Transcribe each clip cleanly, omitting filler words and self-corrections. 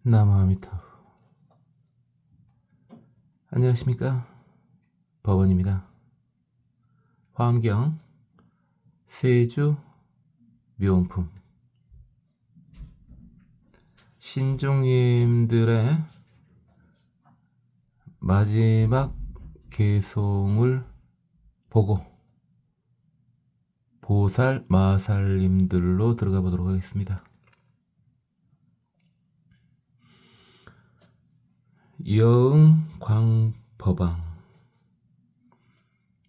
나무아미타불. 안녕하십니까, 법원입니다. 화엄경 세주 묘원품 신중님들의 마지막 개송을 보고 보살 마살님들로 들어가 보도록 하겠습니다. 여응광법왕,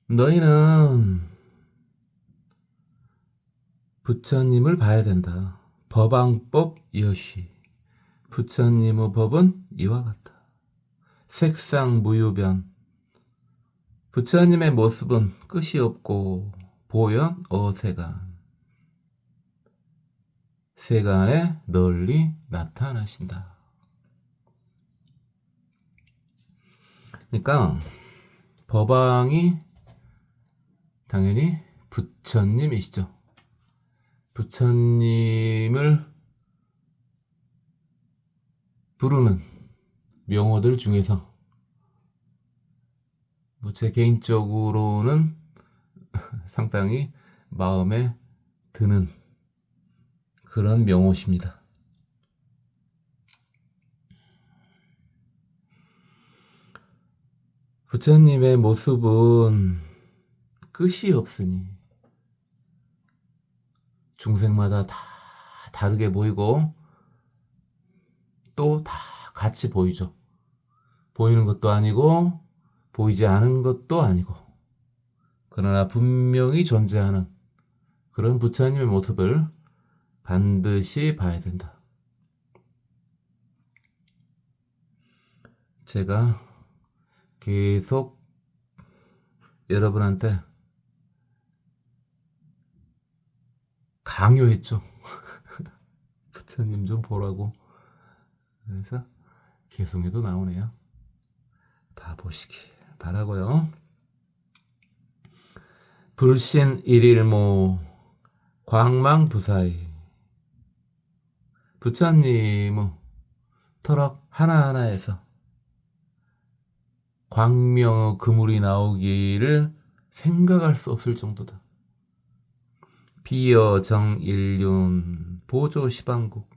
너희는 부처님을 봐야 된다. 법왕법 여시, 부처님의 법은 이와 같다. 색상 무유변, 부처님의 모습은 끝이 없고 보현 어세간, 세간에 널리 나타나신다. 그러니까 법왕이 당연히 부처님이시죠. 부처님을 부르는 명호들 중에서 제 개인적으로는 상당히 마음에 드는 그런 명호십니다. 부처님의 모습은 끝이 없으니 중생마다 다 다르게 보이고 또 다 같이 보이죠. 보이는 것도 아니고 보이지 않은 것도 아니고, 그러나 분명히 존재하는 그런 부처님의 모습을 반드시 봐야 된다. 제가 계속 여러분한테 강요했죠. 부처님 좀 보라고. 그래서 개성에도 나오네요. 봐보시기 바라고요. 불신 일일모 광망부사의, 부처님의 터럭 하나하나에서 광명의 그물이 나오기를 생각할 수 없을 정도다. 비여정일륜 보조시방국,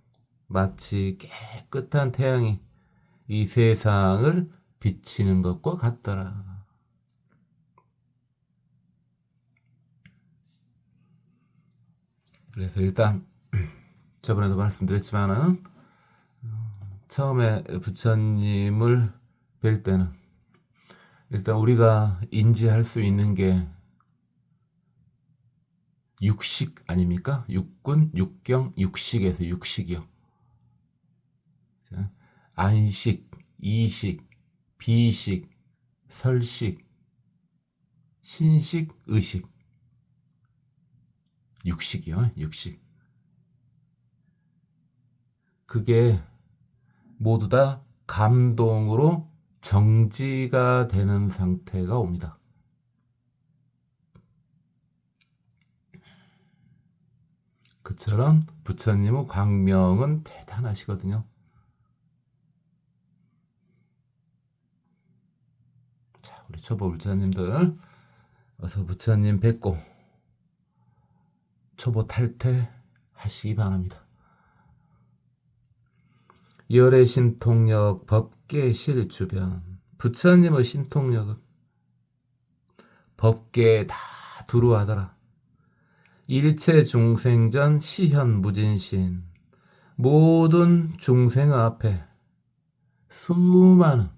마치 깨끗한 태양이 이 세상을 비치는 것과 같더라. 그래서 일단 저번에도 말씀드렸지만은 처음에 부처님을 뵐 때는 일단 우리가 인지할 수 있는 게 육식 아닙니까? 육군, 육경, 육식에서 육식이요. 안식, 이식, 비식, 설식, 신식, 의식. 육식이요, 육식. 그게 모두 다 감동으로 정지가 되는 상태가 옵니다. 그처럼 부처님의 광명은 대단하시거든요. 자, 우리 초보 부처님들 어서 부처님 뵙고 초보 탈퇴하시기 바랍니다. 열의 신통력 법계 실주변, 부처님의 신통력은 법계에 다 두루하더라. 일체 중생전 시현 무진신, 모든 중생 앞에 수많은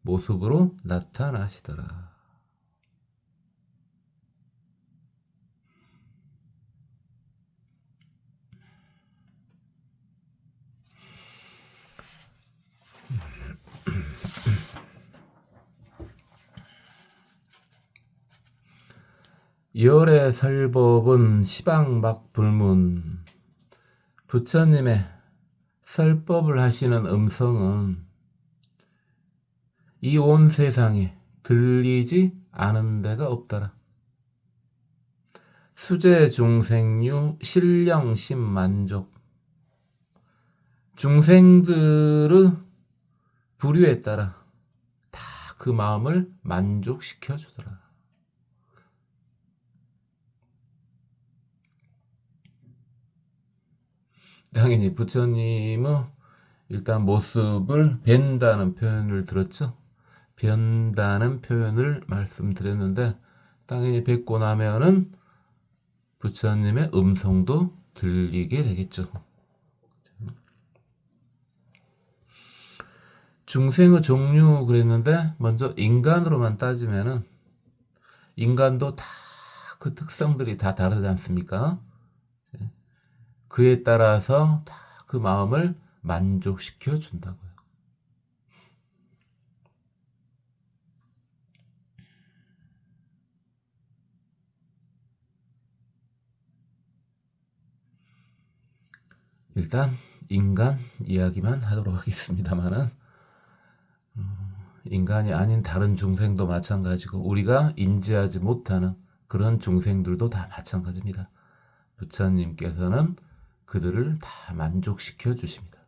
모습으로 나타나시더라. 열의 설법은 시방막불문, 부처님의 설법을 하시는 음성은 이 온 세상에 들리지 않은 데가 없더라. 수제 중생유 신령심 만족, 중생들의 부류에 따라 다 그 마음을 만족시켜 주더라. 당연히 부처님은 일단 모습을 뵌다는 표현을 들었죠. 뵌다는 표현을 말씀드렸는데 당연히 뵙고 나면은 부처님의 음성도 들리게 되겠죠. 중생의 종류 그랬는데 먼저 인간으로만 따지면은 인간도 다 그 특성들이 다 다르지 않습니까? 그에 따라서 다 그 마음을 만족시켜 준다고요. 일단 인간 이야기만 하도록 하겠습니다만은 인간이 아닌 다른 중생도 마찬가지고 우리가 인지하지 못하는 그런 중생들도 다 마찬가지입니다. 부처님께서는 그들을 다 만족시켜 주십니다.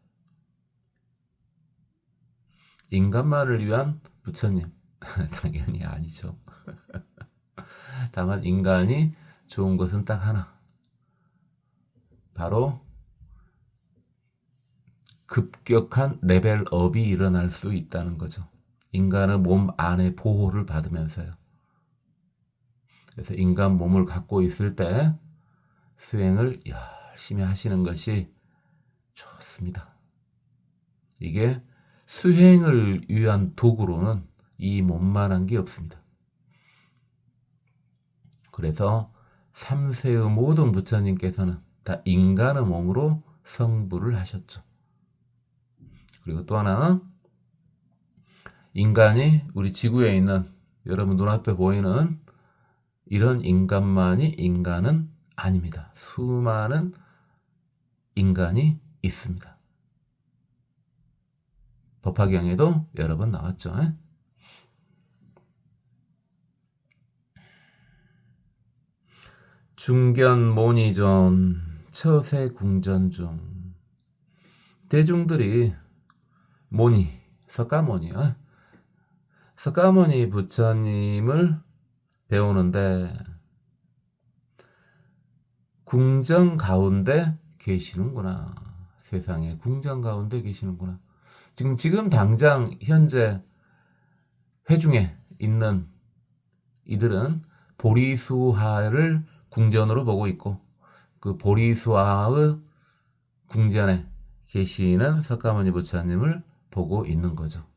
인간만을 위한 부처님 당연히 아니죠. 다만 인간이 좋은 것은 딱 하나, 바로 급격한 레벨업이 일어날 수 있다는 거죠. 인간의 몸 안에 보호를 받으면서요. 그래서 인간 몸을 갖고 있을 때 수행을 열심히 하시는 것이 좋습니다. 이게 수행을 위한 도구로는 이 몸만한 게 없습니다. 그래서 3세의 모든 부처님께서는 다 인간의 몸으로 성불을 하셨죠. 그리고 또 하나, 인간이 우리 지구에 있는 여러분 눈앞에 보이는 이런 인간만이 인간은 아닙니다. 수많은 인간이 있습니다. 법화경에도 여러 번 나왔죠. 중견모니존 처세궁전 중 대중들이 모니, 석가모니요. 석가모니 부처님을 배우는데 궁전 가운데 계시는구나. 세상에 궁전 가운데 계시는구나. 지금 당장 현재 회중에 있는 이들은 보리수화를 궁전으로 보고 있고 그 보리수화의 궁전에 계시는 석가모니 부처님을 보고 있는 거죠.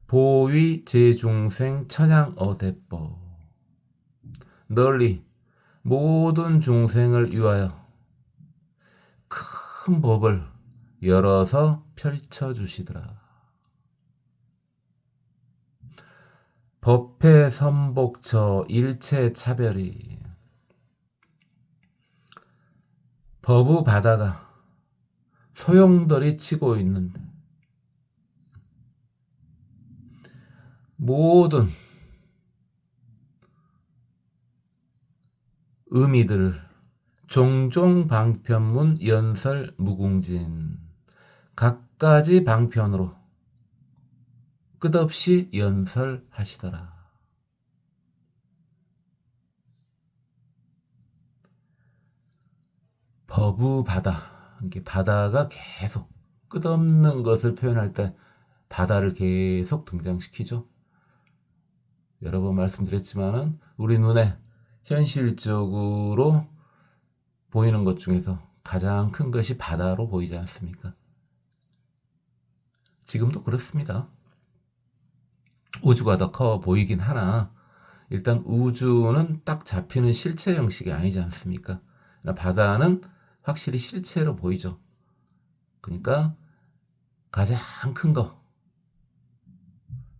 보위 제중생 천양어대법, 널리 모든 중생을 위하여 큰 법을 열어서 펼쳐주시더라. 법회 선복처 일체 차별이, 법의 바다가 소용돌이 치고 있는데 모든 의미들을 종종 방편문 연설 무궁진 각가지 방편으로 끝없이 연설하시더라. 법의 바다, 이게 바다가 계속 끝없는 것을 표현할 때 바다를 계속 등장시키죠. 여러 번 말씀드렸지만은 우리 눈에 현실적으로 보이는 것 중에서 가장 큰 것이 바다로 보이지 않습니까? 지금도 그렇습니다. 우주가 더 커 보이긴 하나 일단 우주는 딱 잡히는 실체 형식이 아니지 않습니까? 바다는 확실히 실체로 보이죠. 그러니까 가장 큰 거,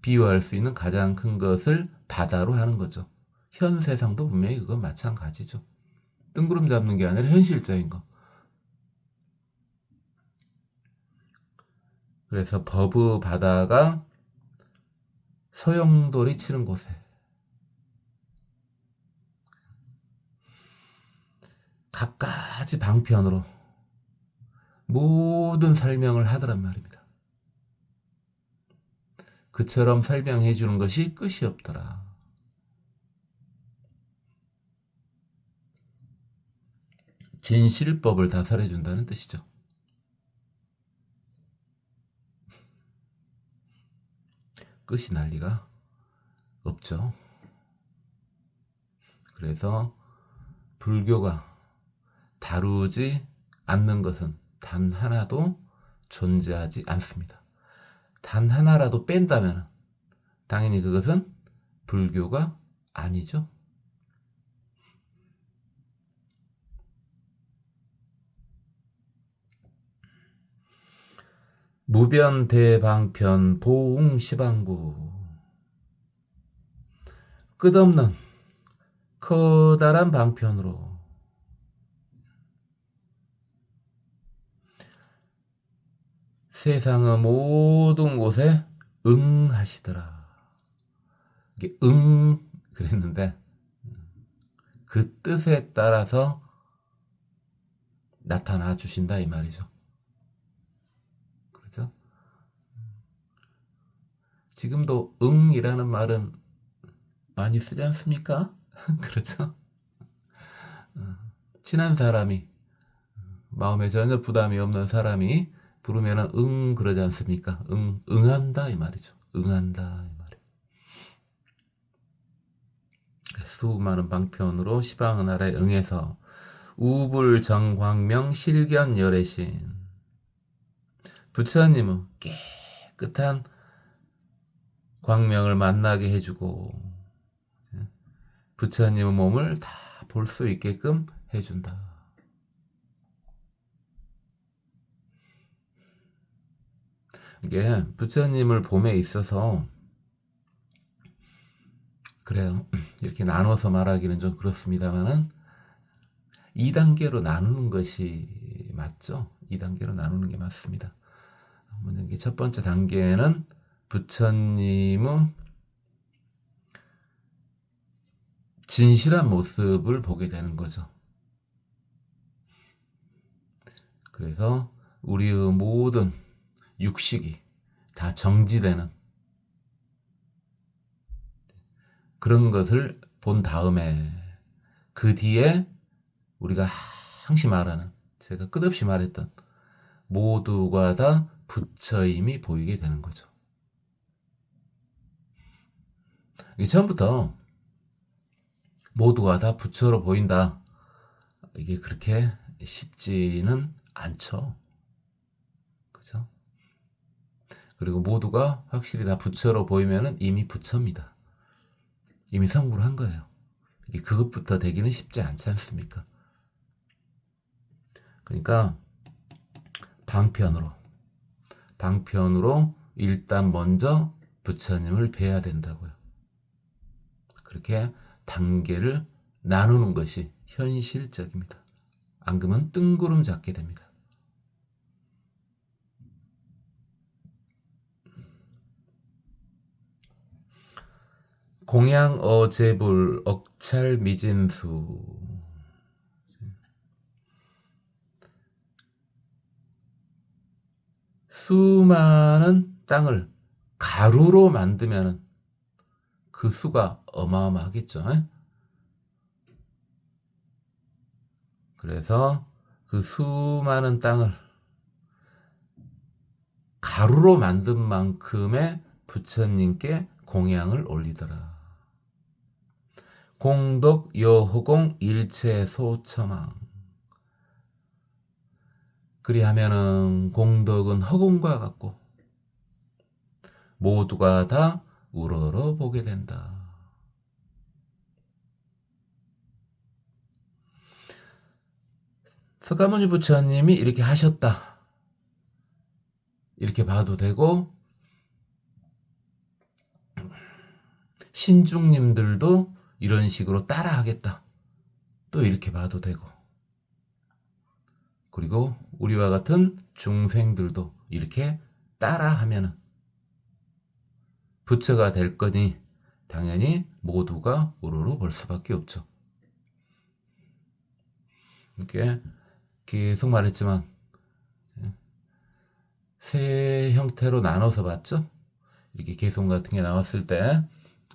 비유할 수 있는 가장 큰 것을 바다로 하는 거죠. 현 세상도 분명히 그건 마찬가지죠. 뜬구름 잡는 게 아니라 현실적인 거. 그래서 법의 바다가 소용돌이 치는 곳에 각가지 방편으로 모든 설명을 하더란 말입니다. 그처럼 설명해 주는 것이 끝이 없더라. 진실법을 다 설해준다는 뜻이죠. 끝이 날 리가 없죠. 그래서 불교가 다루지 않는 것은 단 하나도 존재하지 않습니다. 단 하나라도 뺀다면 당연히 그것은 불교가 아니죠. 무변대방편 보웅시방구, 끝없는 커다란 방편으로 세상의 모든 곳에 응하시더라. 이게 그랬는데 그 뜻에 따라서 나타나 주신다 이 말이죠. 그렇죠? 지금도 응이라는 말은 많이 쓰지 않습니까? 그렇죠? 친한 사람이, 마음에 전혀 부담이 없는 사람이 부르면은 그러지 않습니까? 응한다 이 말이죠. 응한다 이 말이에요. 수많은 방편으로 시방은하라에 응해서 우불정광명 실견열애신, 부처님은 깨끗한 광명을 만나게 해주고 부처님의 몸을 다 볼 수 있게끔 해준다. 이게 부처님을 봄에 있어서 그래요. 이렇게 나눠서 말하기는 좀 그렇습니다만은 2단계로 나누는 것이 맞죠. 2단계로 나누는 게 맞습니다. 첫 번째 단계는 부처님의 진실한 모습을 보게 되는 거죠. 그래서 우리의 모든 육식이 다 정지되는 그런 것을 본 다음에 그 뒤에 우리가 항시 말하는, 제가 끝없이 말했던 모두가 다 부처임이 보이게 되는 거죠. 이게 처음부터 모두가 다 부처로 보인다, 이게 그렇게 쉽지는 않죠. 그죠? 그리고 모두가 확실히 다 부처로 보이면은 이미 부처입니다. 이미 성불을 한 거예요. 이게 그것부터 되기는 쉽지 않지 않습니까? 그러니까 방편으로 일단 먼저 부처님을 뵈야 된다고요. 그렇게 단계를 나누는 것이 현실적입니다. 안 그러면 뜬구름 잡게 됩니다. 공양어제불 억찰미진수, 수많은 땅을 가루로 만들면 그 수가 어마어마하겠죠. 그래서 그 수많은 땅을 가루로 만든 만큼의 부처님께 공양을 올리더라. 공덕 여호공 일체 소처망, 그리하면은 공덕은 허공과 같고 모두가 다 우러러 보게 된다. 석가모니 부처님이 이렇게 하셨다, 이렇게 봐도 되고, 신중님들도 이런 식으로 따라하겠다, 또 이렇게 봐도 되고, 그리고 우리와 같은 중생들도 이렇게 따라하면 부처가 될 거니 당연히 모두가 우르르 볼 수밖에 없죠. 이렇게 계속 말했지만 세 형태로 나눠서 봤죠. 이렇게 개송 같은 게 나왔을 때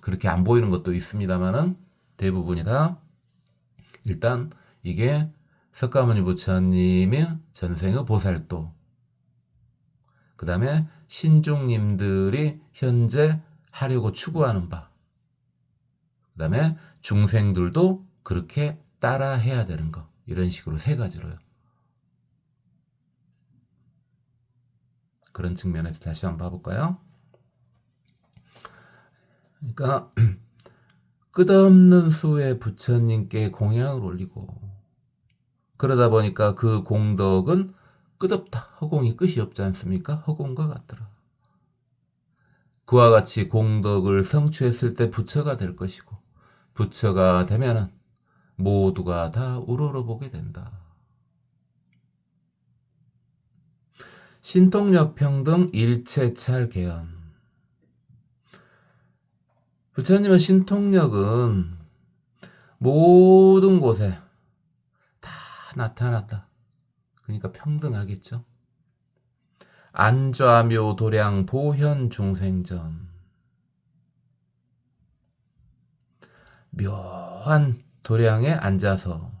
그렇게 안 보이는 것도 있습니다만은 대부분이 다 일단 이게 석가모니 부처님의 전생의 보살도, 그 다음에 신중님들이 현재 하려고 추구하는 바, 그 다음에 중생들도 그렇게 따라 해야 되는 거, 이런 식으로 세 가지로요. 그런 측면에서 다시 한번 봐볼까요? 그러니까 끝없는 수의 부처님께 공양을 올리고, 그러다 보니까 그 공덕은 끝없다. 허공이 끝이 없지 않습니까? 허공과 같더라. 그와 같이 공덕을 성취했을 때 부처가 될 것이고, 부처가 되면은 모두가 다 우러러보게 된다. 신통력 평등 일체찰 개연. 부처님의 신통력은 모든 곳에 다 나타났다. 그러니까 평등하겠죠. 안좌묘 도량 보현 중생전. 묘한 도량에 앉아서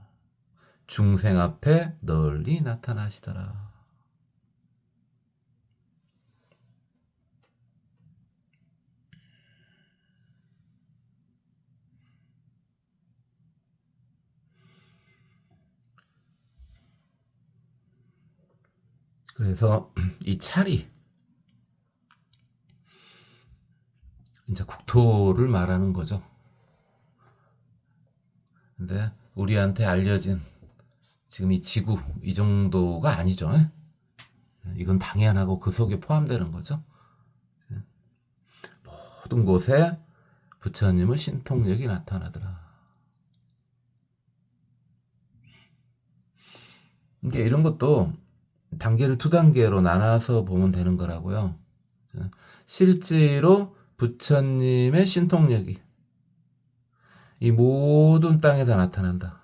중생 앞에 널리 나타나시더라. 그래서 이 찰이 이제 국토를 말하는 거죠. 근데 우리한테 알려진 지금 이 지구 이 정도가 아니죠. 이건 당연하고 그 속에 포함되는 거죠. 모든 곳에 부처님의 신통력이 나타나더라. 이게 이런 것도 단계를 두 단계로 나눠서 보면 되는 거라고요. 실제로 부처님의 신통력이 이 모든 땅에다 나타난다.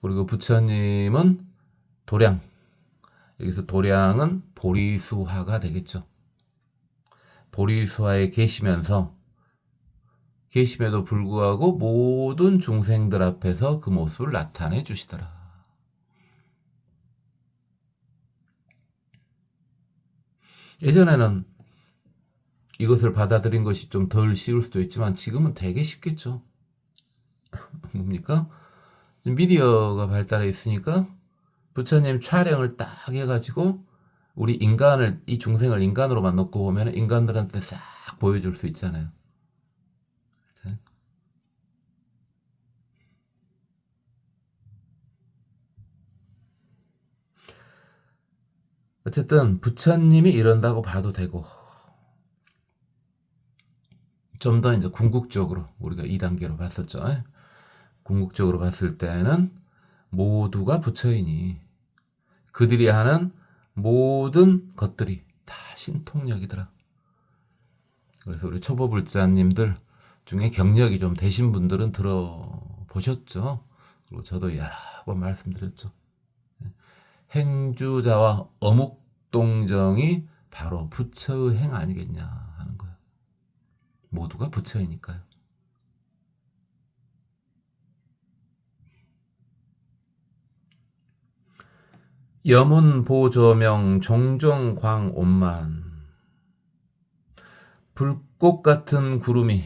그리고 부처님은 도량, 여기서 도량은 보리수화가 되겠죠. 보리수화에 계시면서 계심에도 불구하고 모든 중생들 앞에서 그 모습을 나타내 주시더라. 예전에는 이것을 받아들인 것이 좀 덜 쉬울 수도 있지만 지금은 되게 쉽겠죠. 뭡니까? 미디어가 발달해 있으니까 부처님 촬영을 딱 해가지고 우리 인간을, 이 중생을 인간으로만 놓고 보면 인간들한테 싹 보여줄 수 있잖아요. 어쨌든 부처님이 이런다고 봐도 되고, 좀 더 이제 궁극적으로 우리가 2단계로 봤었죠. 궁극적으로 봤을 때는 모두가 부처이니 그들이 하는 모든 것들이 다 신통력이더라. 그래서 우리 초보불자님들 중에 경력이 좀 되신 분들은 들어보셨죠. 그리고 저도 여러 번 말씀드렸죠. 행주자와 어묵동정이 바로 부처의 행 아니겠냐 하는 거예요. 모두가 부처이니까요. 여문보조명 종종광온만. 불꽃 같은 구름이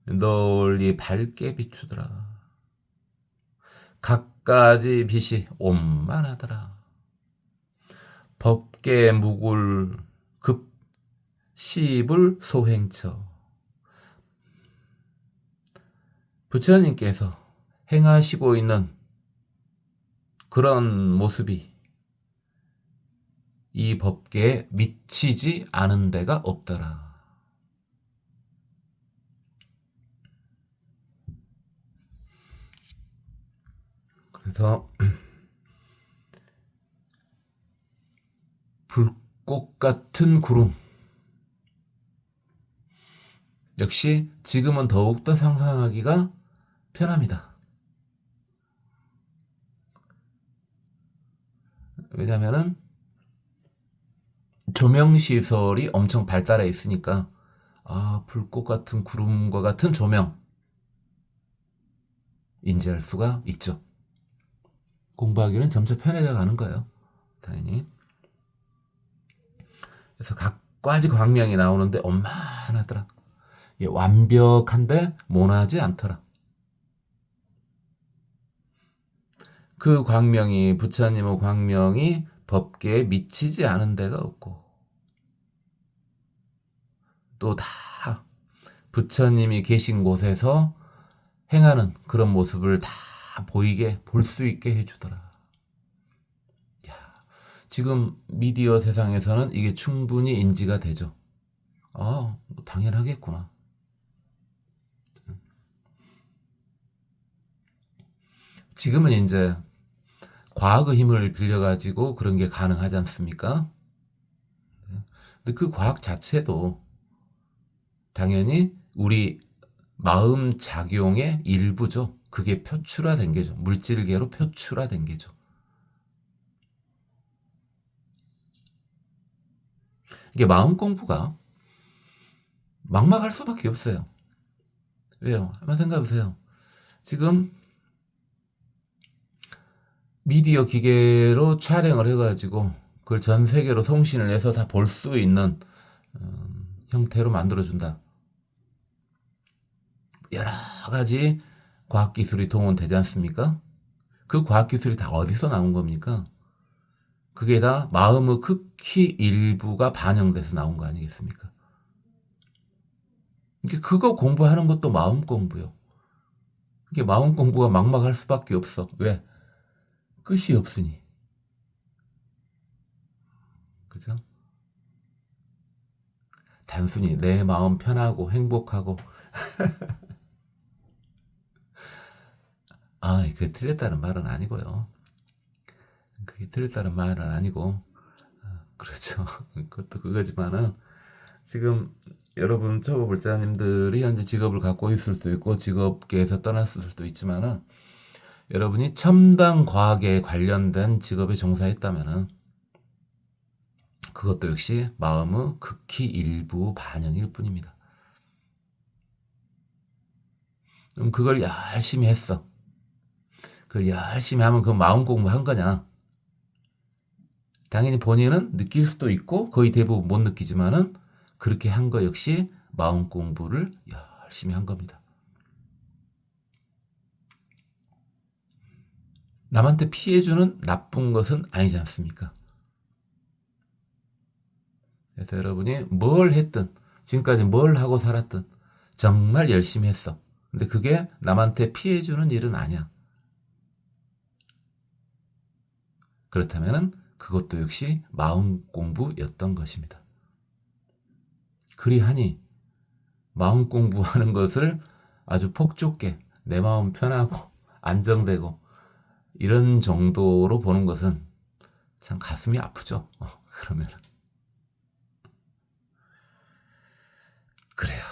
널리 밝게 비추더라. 갖가지 빛이 온만하더라. 법계 무굴 급 시불 소행처. 부처님께서 행하시고 있는 그런 모습이 이 법계에 미치지 않은 데가 없더라. 그래서 불꽃 같은 구름, 역시 지금은 더욱더 상상하기가 편합니다. 왜냐하면 조명 시설이 엄청 발달해 있으니까 불꽃 같은 구름과 같은 조명 인지할 수가 있죠. 공부하기는 점차 편해져 가는 거예요. 당연히. 그래서 각 가지 광명이 나오는데 엄만하더라. 완벽한데 모나지 않더라. 그 광명이, 부처님의 광명이 법계에 미치지 않은 데가 없고, 또 다 부처님이 계신 곳에서 행하는 그런 모습을 다 보이게, 볼 수 있게 해주더라. 야, 지금 미디어 세상에서는 이게 충분히 인지가 되죠. 당연하겠구나. 지금은 이제 과학의 힘을 빌려가지고 그런 게 가능하지 않습니까? 근데 그 과학 자체도 당연히 우리 마음 작용의 일부죠. 그게 표출화된 게죠. 물질계로 표출화된 게죠. 이게 마음 공부가 막막할 수밖에 없어요. 왜요? 한번 생각해보세요. 지금 미디어 기계로 촬영을 해가지고 그걸 전 세계로 송신을 해서 다 볼 수 있는 형태로 만들어준다. 여러 가지 과학기술이 동원되지 않습니까? 그 과학기술이 다 어디서 나온 겁니까? 그게 다 마음의 극히 일부가 반영돼서 나온 거 아니겠습니까? 그거 공부하는 것도 마음 공부요. 이게 마음 공부가 막막할 수밖에 없어. 왜? 끝이 없으니. 그죠? 단순히 내 마음 편하고 행복하고 그게 틀렸다는 말은 아니고요. 그게 틀렸다는 말은 아니고 그렇죠. 그것도 그거지만은 지금 여러분 초보불자님들이 현재 직업을 갖고 있을 수도 있고 직업계에서 떠났을 수도 있지만은 여러분이 첨단 과학에 관련된 직업에 종사했다면은 그것도 역시 마음의 극히 일부 반영일 뿐입니다. 그럼 그걸 열심히 했어. 그걸 열심히 하면 그 마음 공부한 거냐? 당연히 본인은 느낄 수도 있고 거의 대부분 못 느끼지만은 그렇게 한 거 역시 마음 공부를 열심히 한 겁니다. 남한테 피해주는 나쁜 것은 아니지 않습니까? 그래서 여러분이 뭘 했든 지금까지 뭘 하고 살았든 정말 열심히 했어. 근데 그게 남한테 피해주는 일은 아니야. 그렇다면 그것도 역시 마음 공부였던 것입니다. 그리하니 마음 공부하는 것을 아주 폭좁게 내 마음 편하고 안정되고 이런 정도로 보는 것은 참 가슴이 아프죠. 그러면 그래요.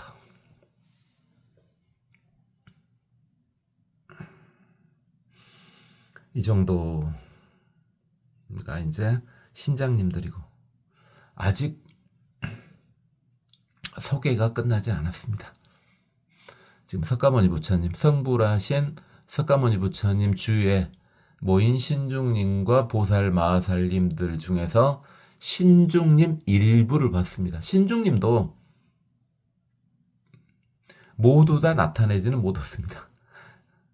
이 정도가 이제 신장님들이고 아직 소개가 끝나지 않았습니다. 지금 석가모니 부처님, 성불하신 석가모니 부처님 주위에 모인 신중님과 보살 마살님들 중에서 신중님 일부를 봤습니다. 신중님도 모두 다 나타내지는 못했습니다.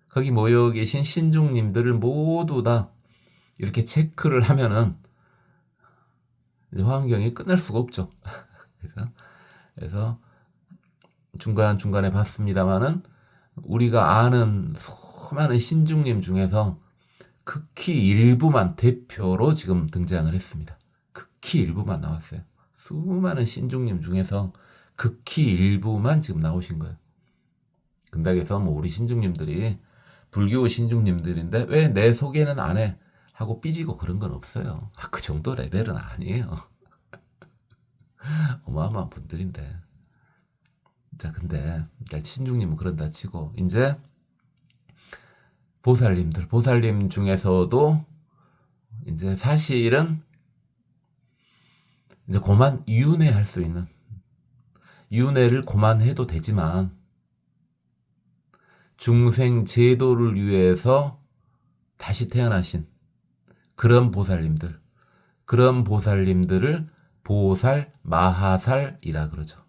거기 모여 계신 신중님들을 모두 다 이렇게 체크를 하면은 이제 화환경이 끝날 수가 없죠. 그래서 중간중간에 봤습니다만은 우리가 아는 수많은 신중님 중에서 극히 일부만 대표로 지금 등장을 했습니다. 극히 일부만 나왔어요. 수많은 신중님 중에서 극히 일부만 지금 나오신 거예요. 근다그래서 뭐 우리 신중님들이 불교 신중님들인데 왜 내 소개는 안 해? 하고 삐지고 그런 건 없어요. 그 정도 레벨은 아니에요. 어마어마한 분들인데. 자, 근데 신중님은 그런다 치고 이제 보살님 중에서도 이제 사실은 이제 고만 윤회할 수 있는, 윤회를 고만해도 되지만 중생 제도를 위해서 다시 태어나신 그런 보살님들, 그런 보살님들을 보살 마하살이라 그러죠.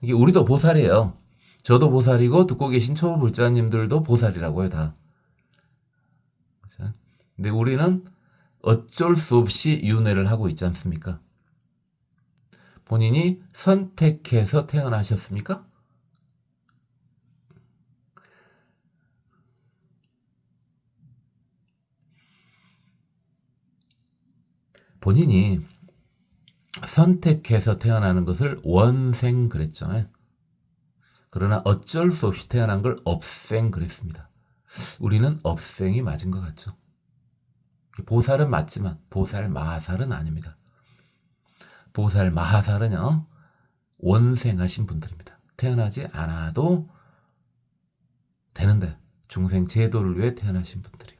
이게 우리도 보살이에요. 저도 보살이고 듣고 계신 초보불자님들도 보살이라고 해요, 다. 그렇죠? 근데 우리는 어쩔 수 없이 윤회를 하고 있지 않습니까? 본인이 선택해서 태어나셨습니까? 본인이 선택해서 태어나는 것을 원생 그랬죠. 그러나 어쩔 수 없이 태어난 걸 업생 그랬습니다. 우리는 업생이 맞은 것 같죠. 보살은 맞지만 보살 마하살은 아닙니다. 보살 마하살은요, 원생하신 분들입니다. 태어나지 않아도 되는데 중생 제도를 위해 태어나신 분들이요.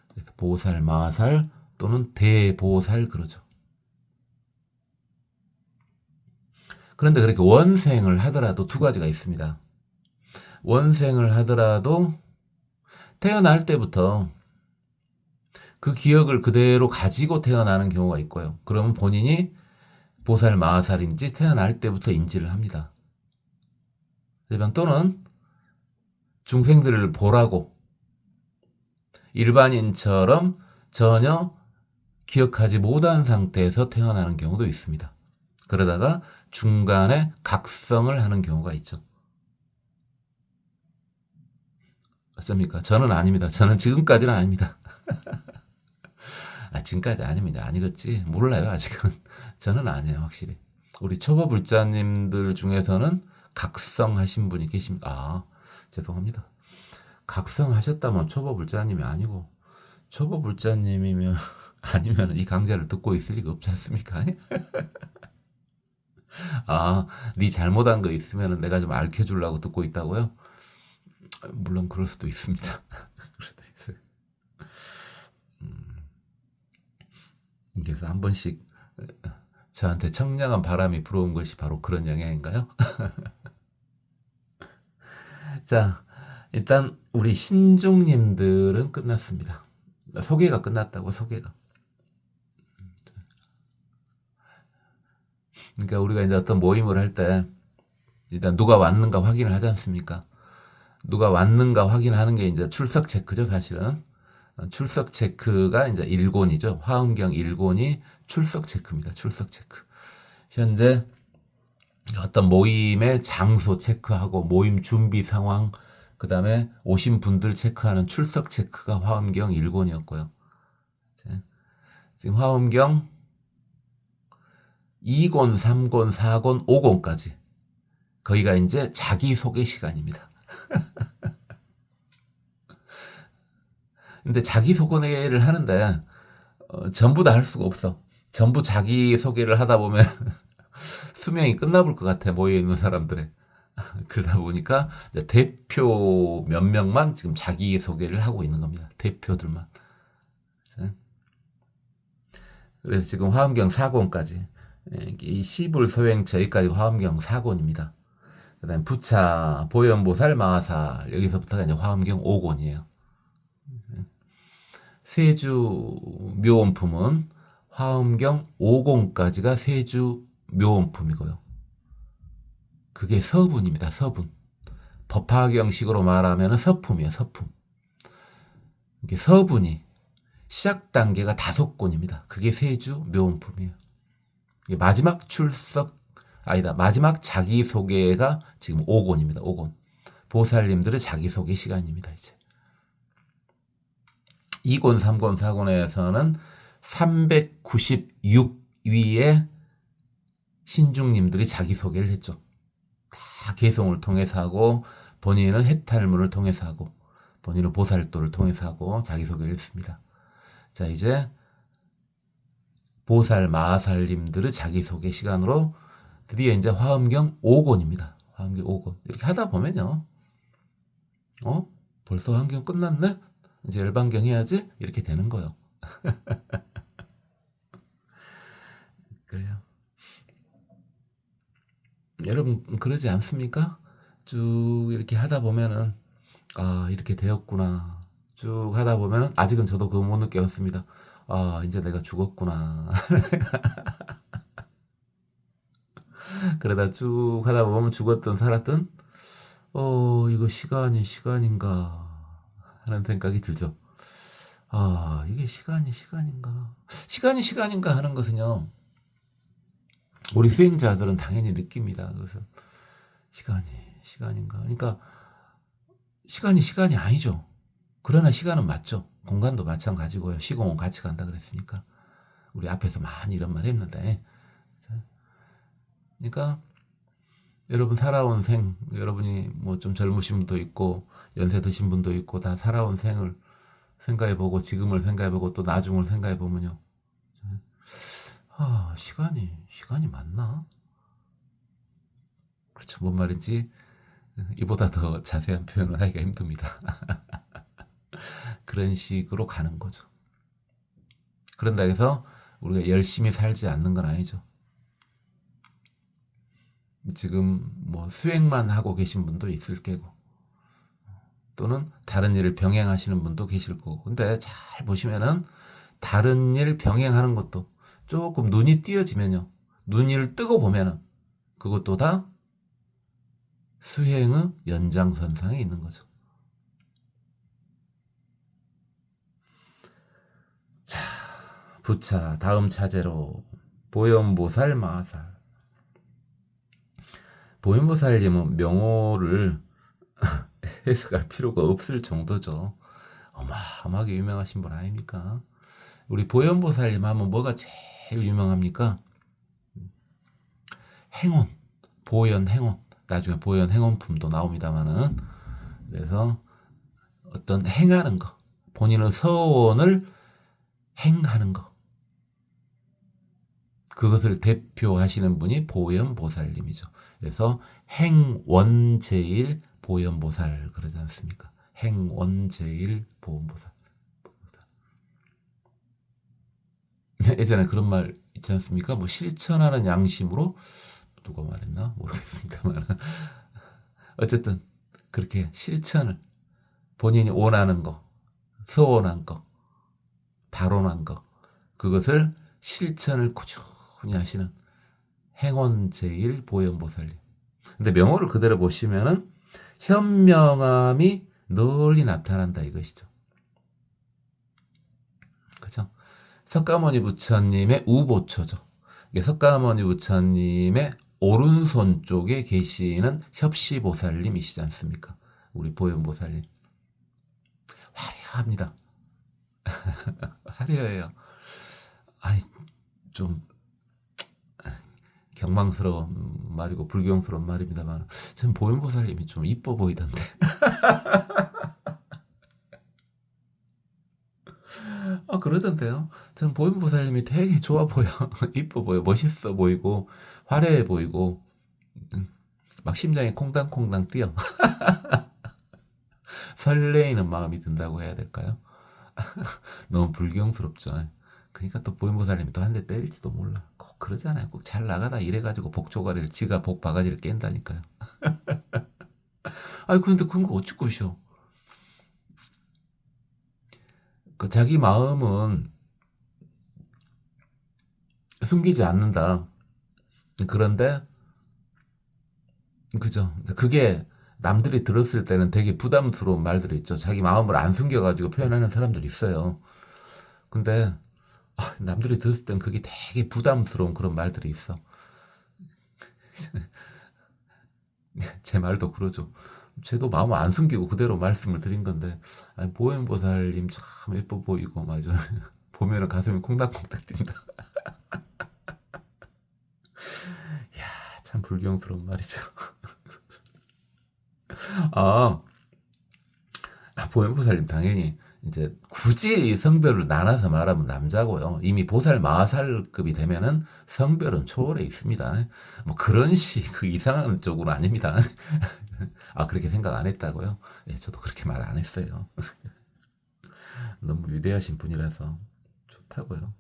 그래서 보살 마하살 또는 대보살 그러죠. 그런데 그렇게 원생을 하더라도 두 가지가 있습니다. 원생을 하더라도 태어날 때부터 그 기억을 그대로 가지고 태어나는 경우가 있고요. 그러면 본인이 보살 마하살인지 태어날 때부터 인지를 합니다. 또는 중생들을 보라고 일반인처럼 전혀 기억하지 못한 상태에서 태어나는 경우도 있습니다. 그러다가 중간에 각성을 하는 경우가 있죠. 어쩝니까? 저는 아닙니다. 저는 지금까지는 아닙니다. 지금까지 아닙니다. 아니겠지. 몰라요, 아직은. 저는 아니에요, 확실히. 우리 초보 불자님들 중에서는 각성하신 분이 계십니다. 죄송합니다. 각성하셨다면 초보 불자님이 아니고, 초보 불자님이면, 아니면 이 강좌를 듣고 있을 리가 없지 않습니까? 네 잘못한 거 있으면 내가 좀 알려주려고 듣고 있다고요? 물론 그럴 수도 있습니다. 그래서 한 번씩 저한테 청량한 바람이 불어온 것이 바로 그런 영향인가요? 자, 일단 우리 신중님들은 끝났습니다. 소개가 끝났다고, 소개가. 그러니까 우리가 이제 어떤 모임을 할 때 일단 누가 왔는가 확인을 하지 않습니까? 누가 왔는가 확인하는 게 이제 출석 체크죠, 사실은. 출석 체크가 이제 1권이죠. 화엄경 1권이 출석 체크입니다. 출석 체크. 현재 어떤 모임의 장소 체크하고 모임 준비 상황, 그 다음에 오신 분들 체크하는 출석 체크가 화엄경 1권이었고요. 지금 화엄경 2권, 3권, 4권, 5권까지 거기가 이제 자기소개 시간입니다. 근데 자기소개를 하는데 전부 다 할 수가 없어. 전부 자기소개를 하다 보면 수명이 끝나볼 것 같아, 모여있는 사람들의. 그러다 보니까 대표 몇 명만 지금 자기소개를 하고 있는 겁니다. 대표들만. 그래서 지금 화엄경 4권까지, 이 시불소행처 여기까지 화엄경 4권입니다. 그 다음에 부차, 보현보살, 마하살, 여기서부터가 이제 화엄경 5권이에요. 세주 묘원품은 화엄경 5권까지가 세주 묘원품이고요. 그게 서분입니다. 서분. 법화경식으로 말하면 서품이에요. 서품. 이게 서분이 시작 단계가 5권입니다. 그게 세주 묘원품이에요. 마지막 출석, 마지막 자기소개가 지금 5권입니다. 5권. 보살님들의 자기소개 시간입니다. 이제 2권, 3권, 4권에서는 396위의 신중님들이 자기소개를 했죠. 다 개성을 통해서 하고, 본인은 해탈문을 통해서 하고, 본인은 보살도를 통해서 하고 자기소개를 했습니다. 자, 이제 보살 마하살님들의 자기소개 시간으로 드디어 이제 화엄경 5권입니다. 화엄경 5권. 이렇게 하다 보면요. 벌써 화엄경 끝났네? 이제 열반경 해야지? 이렇게 되는 거예요. 여러분 그러지 않습니까? 쭉 이렇게 하다 보면은 아 이렇게 되었구나. 쭉 하다 보면은 아직은 저도 그거 못 느꼈습니다. 아 이제 내가 죽었구나. 그러다 쭉 하다 보면 죽었든 살았든 이거 시간이 시간인가 하는 생각이 들죠. 아 이게 시간이 시간인가. 시간이 시간인가 하는 것은요. 우리 수행자들은 당연히 느낍니다. 그래서 시간이 시간인가. 그러니까 시간이 시간이 아니죠. 그러나 시간은 맞죠. 공간도 마찬가지고요. 시공은 같이 간다 그랬으니까. 우리 앞에서 많이 이런 말 했는데. 그러니까 여러분 살아온 생, 여러분이 뭐 좀 젊으신 분도 있고 연세 드신 분도 있고 다 살아온 생을 생각해보고 지금을 생각해보고 또 나중을 생각해보면요. 아, 시간이 맞나? 그렇죠. 뭔 말인지 이보다 더 자세한 표현을 하기가 힘듭니다. 그런 식으로 가는 거죠. 그런다 해서 우리가 열심히 살지 않는 건 아니죠. 지금 뭐 수행만 하고 계신 분도 있을 게고 또는 다른 일을 병행하시는 분도 계실 거고 근데 잘 보시면은 다른 일 병행하는 것도 조금 눈이 띄어지면요 눈을 뜨고 보면은 그것도 다 수행의 연장선상에 있는 거죠. 자, 부차 다음 차제로 보현보살 마살. 보현보살님은 명호를 해석할 필요가 없을 정도죠. 어마어마하게 유명하신 분 아닙니까? 우리 보현보살님 하면 뭐가 제일 유명합니까? 행운, 보현 행운. 나중에 보현 행운품도 나옵니다만은 그래서 어떤 행하는 거, 본인의 서원을 행하는 거, 그것을 대표하시는 분이 보현보살님이죠. 그래서 행원제일 보현보살 그러지 않습니까? 행원제일 보현보살. 예전에 그런 말 있지 않습니까? 뭐 실천하는 양심으로 누가 말했나 모르겠습니다만 어쨌든 그렇게 실천을 본인이 원하는 거, 서원한 거, 발언한 거 그것을 실천을 꾸준히 하시는 행원제일 보현보살님. 근데 명호를 그대로 보시면은 현명함이 널리 나타난다 이것이죠. 그죠? 석가모니 부처님의 우보초죠. 이게 석가모니 부처님의 오른손 쪽에 계시는 협시보살님이시지 않습니까? 우리 보현보살님. 화려합니다. 화려해요. 아이, 좀 경망스러운 말이고 불경스러운 말입니다만 전 보현보살님이 좀 이뻐 보이던데. 아 그러던데요. 전 보현보살님이 되게 좋아 보여. 이뻐 보여. 멋있어 보이고 화려해 보이고 막 심장이 콩당콩당 뛰어. 설레이는 마음이 든다고 해야 될까요? 너무 불경스럽죠. 그러니까 또 보현보살님이 또 한 대 때릴지도 몰라. 꼭 그러잖아요. 꼭 잘 나가다 이래가지고 복조가리를 지가 복 바가지를 깬다니까요. 아니 근데 그런 거 어찌 것이오. 그 자기 마음은 숨기지 않는다. 그런데 그죠. 그게 남들이 들었을 때는 되게 부담스러운 말들이 있죠. 자기 마음을 안 숨겨가지고 표현하는 사람들이 있어요. 근데 남들이 들었을 땐 그게 되게 부담스러운 그런 말들이 있어. 제 말도 그러죠. 쟤도 마음을 안 숨기고 그대로 말씀을 드린 건데, 아니, 보현보살님 참 예뻐 보이고, 맞아. 보면은 가슴이 콩닥콩닥 뛴다. 이야, 참 불경스러운 말이죠. 아, 보현보살님 당연히 이제 굳이 성별을 나눠서 말하면 남자고요. 이미 보살 마살급이 되면은 성별은 초월해 있습니다. 뭐 그런 그 이상한 쪽으로 아닙니다. 아 그렇게 생각 안 했다고요? 네, 저도 그렇게 말 안 했어요. 너무 위대하신 분이라서 좋다고요.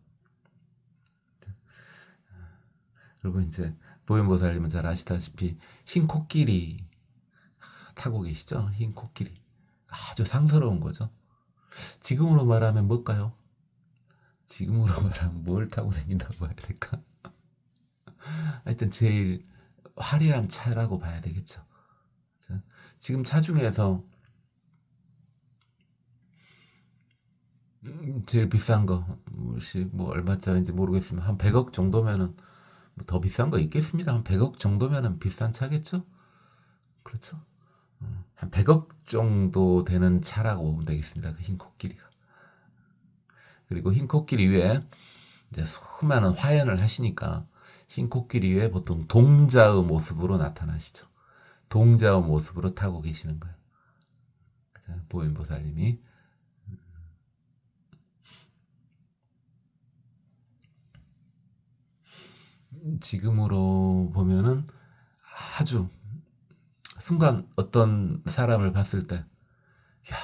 그리고 이제 보현보살님은 잘 아시다시피 흰 코끼리 타고 계시죠? 흰 코끼리. 아주 상스러운 거죠. 지금으로 말하면 뭘까요? 지금으로 말하면 뭘 타고 다닌다고 해야 될까? 하여튼 제일 화려한 차라고 봐야 되겠죠. 지금 차 중에서 제일 비싼 거, 혹시 뭐 얼마짜리인지 모르겠으면 한 100억 정도면은 뭐더 비싼 거 있겠습니다. 한 100억 정도면은 비싼 차겠죠? 그렇죠? 한 100억 정도 되는 차라고 보면 되겠습니다. 그 흰 코끼리가. 그리고 흰 코끼리 위에 이제 수많은 화연을 하시니까 흰 코끼리 위에 보통 동자의 모습으로 나타나시죠. 동자의 모습으로 타고 계시는 거예요. 보현보살님이. 지금으로 보면은 아주 순간 어떤 사람을 봤을 때, 야,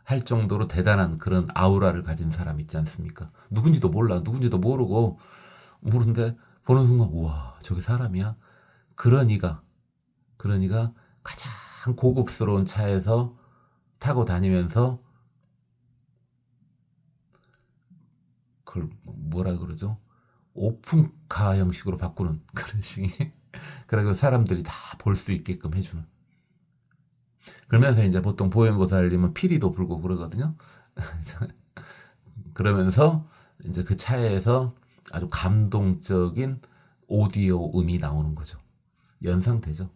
할 정도로 대단한 그런 아우라를 가진 사람 있지 않습니까? 누군지도 몰라, 누군지도 모르는데 보는 순간, 우와, 저게 사람이야? 그러니까 가장 고급스러운 차에서 타고 다니면서 그걸 뭐라 그러죠? 오픈카 형식으로 바꾸는 그런 식이 그리고 사람들이 다 볼 수 있게끔 해주는. 그러면서 이제 보통 보현보살님은 피리도 불고 그러거든요. 그러면서 이제 그 차에서 아주 감동적인 오디오 음이 나오는 거죠. 연상되죠.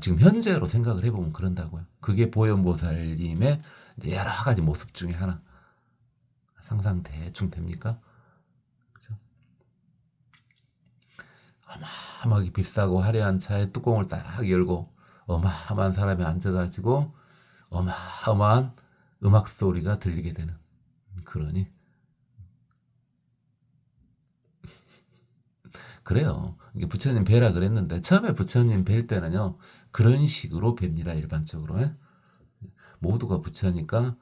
지금 현재로 생각을 해보면 그런다고요. 그게 보현보살님의 이제 여러 가지 모습 중에 하나. 상상 대충 됩니까? 그죠? 어마어마하게 비싸고 화려한 차에 뚜껑을 딱 열고 어마어마한 사람이 앉아가지고 어마어마한 음악 소리가 들리게 되는. 그러니 그래요. 이게 부처님 뵈라 그랬는데 처음에 부처님 뵐 때는요 그런 식으로 뵙니다. 일반적으로. 예? 모두가 부처니까 막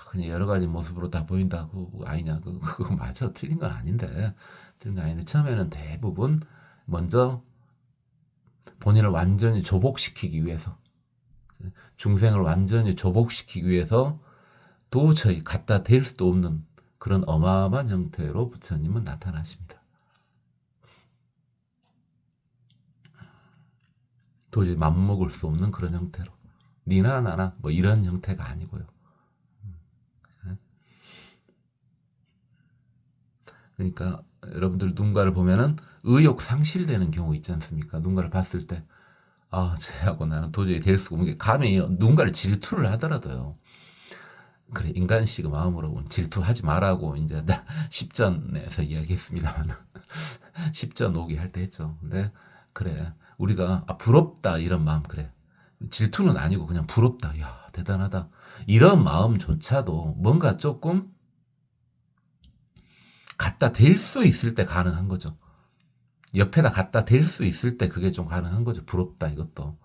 그냥 여러 가지 모습으로 다 보인다고 아니냐? 그거 맞아. 틀린 건 아닌데. 틀린 건 아닌데 처음에는 대부분 먼저 본인을 완전히 조복시키기 위해서, 중생을 완전히 조복시키기 위해서 도저히 갖다 댈 수도 없는 그런 어마어마한 형태로 부처님은 나타나십니다. 도저히 맘먹을 수 없는 그런 형태로. 니나 나나 뭐 이런 형태가 아니고요. 그러니까 여러분들 누군가를 보면은 의욕 상실되는 경우 있지 않습니까? 누군가를 봤을 때 쟤하고 나는 도저히 될 수가 없는 게, 감히 누군가를 질투를 하더라도요. 그래, 인간식의 마음으로 질투하지 말라고 이제 10전에서 이야기했습니다만 10전 오기 할 때 했죠. 근데 그래, 우리가 부럽다 이런 마음, 그래, 질투는 아니고 그냥 부럽다, 야 대단하다 이런 마음조차도 뭔가 조금 갖다 댈 수 있을 때 가능한 거죠. 옆에다 갖다 댈 수 있을 때 그게 좀 가능한 거죠. 부럽다 이것도.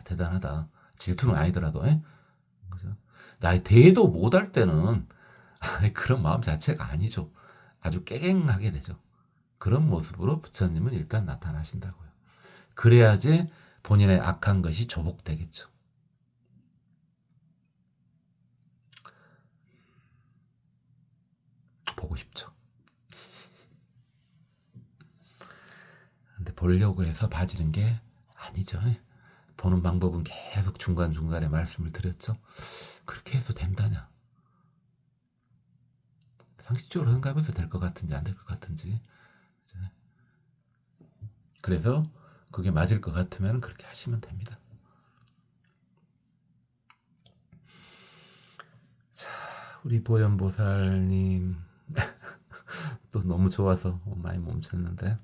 대단하다. 질투는 아니더라도. 그죠? 나의 대도 못할 때는 그런 마음 자체가 아니죠. 아주 깨갱하게 되죠. 그런 모습으로 부처님은 일단 나타나신다고요. 그래야지 본인의 악한 것이 조복되겠죠. 보고 싶죠. 근데 보려고 해서 봐지는 게 아니죠. 보는 방법은 계속 중간중간에 말씀을 드렸죠. 그렇게 해서 된다냐? 상식적으로 생각해서 될 것 같은지 안 될 것 같은지. 그래서 그게 맞을 것 같으면 그렇게 하시면 됩니다. 자, 우리 보현보살님 또 너무 좋아서 많이 멈췄는데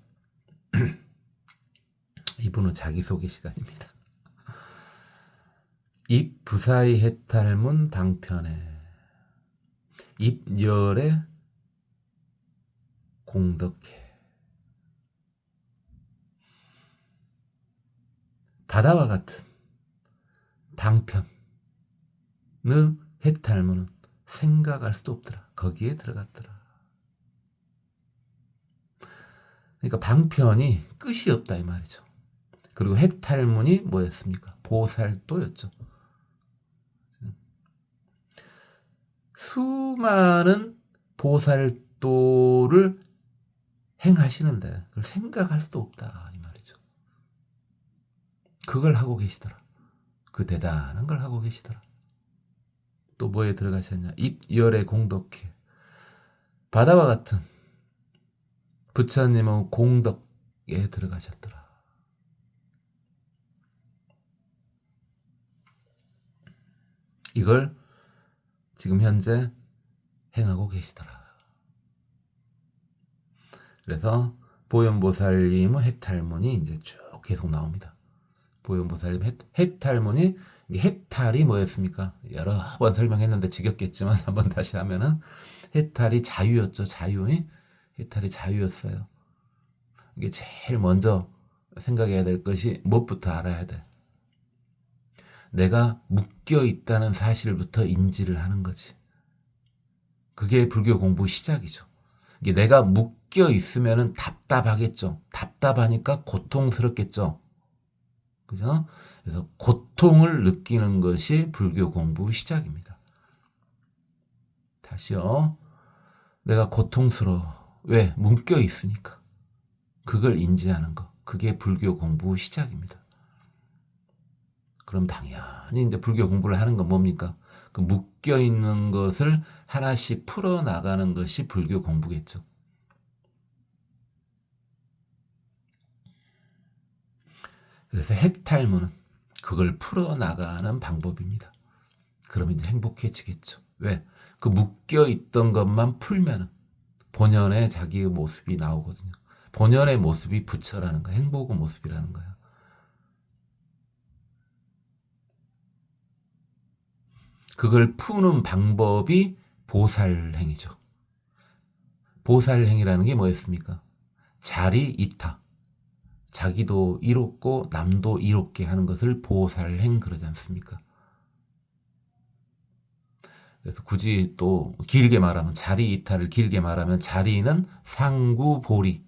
이분은 자기소개 시간입니다. 입 부사의 해탈문 방편에 입열에 공덕해. 바다와 같은 방편의 해탈문은 생각할 수도 없더라. 거기에 들어갔더라. 그러니까 방편이 끝이 없다 이 말이죠. 그리고 해탈문이 뭐였습니까? 보살도였죠. 수많은 보살도를 행하시는데 그걸 생각할 수도 없다 이 말이죠. 그걸 하고 계시더라. 그 대단한 걸 하고 계시더라. 또 뭐에 들어가셨냐? 입열의 공덕해. 바다와 같은 부처님은 공덕에 들어가셨더라. 이걸 지금 현재 행하고 계시더라. 그래서 보현보살님의 해탈문이 이제 쭉 계속 나옵니다. 보현보살님 해탈문이, 해탈이 뭐였습니까? 여러 번 설명했는데 지겹겠지만 한번 다시 하면은 해탈이 자유였죠. 해탈이 자유였어요. 이게 제일 먼저 생각해야 될 것이 무엇부터 알아야 돼? 내가 묶여 있다는 사실부터 인지를 하는 거지. 그게 불교 공부 시작이죠. 이게 내가 묶여 있으면은 답답하겠죠. 답답하니까 고통스럽겠죠. 그죠? 그래서 고통을 느끼는 것이 불교 공부 시작입니다. 다시요. 내가 고통스러워. 왜? 묶여 있으니까. 그걸 인지하는 거. 그게 불교 공부 시작입니다. 그럼 당연히 이제 불교 공부를 하는 건 뭡니까? 그 묶여 있는 것을 하나씩 풀어 나가는 것이 불교 공부겠죠. 그래서 해탈문은 그걸 풀어 나가는 방법입니다. 그러면 이제 행복해지겠죠. 왜? 그 묶여 있던 것만 풀면은 본연의 자기의 모습이 나오거든요. 본연의 모습이 부처라는 거야. 행복의 모습이라는 거야. 그걸 푸는 방법이 보살행이죠. 보살행이라는 게 뭐였습니까? 자리 이타. 자기도 이롭고 남도 이롭게 하는 것을 보살행 그러지 않습니까? 그래서 굳이 또 길게 말하면 자리 이타를 길게 말하면 자리는 상구보리,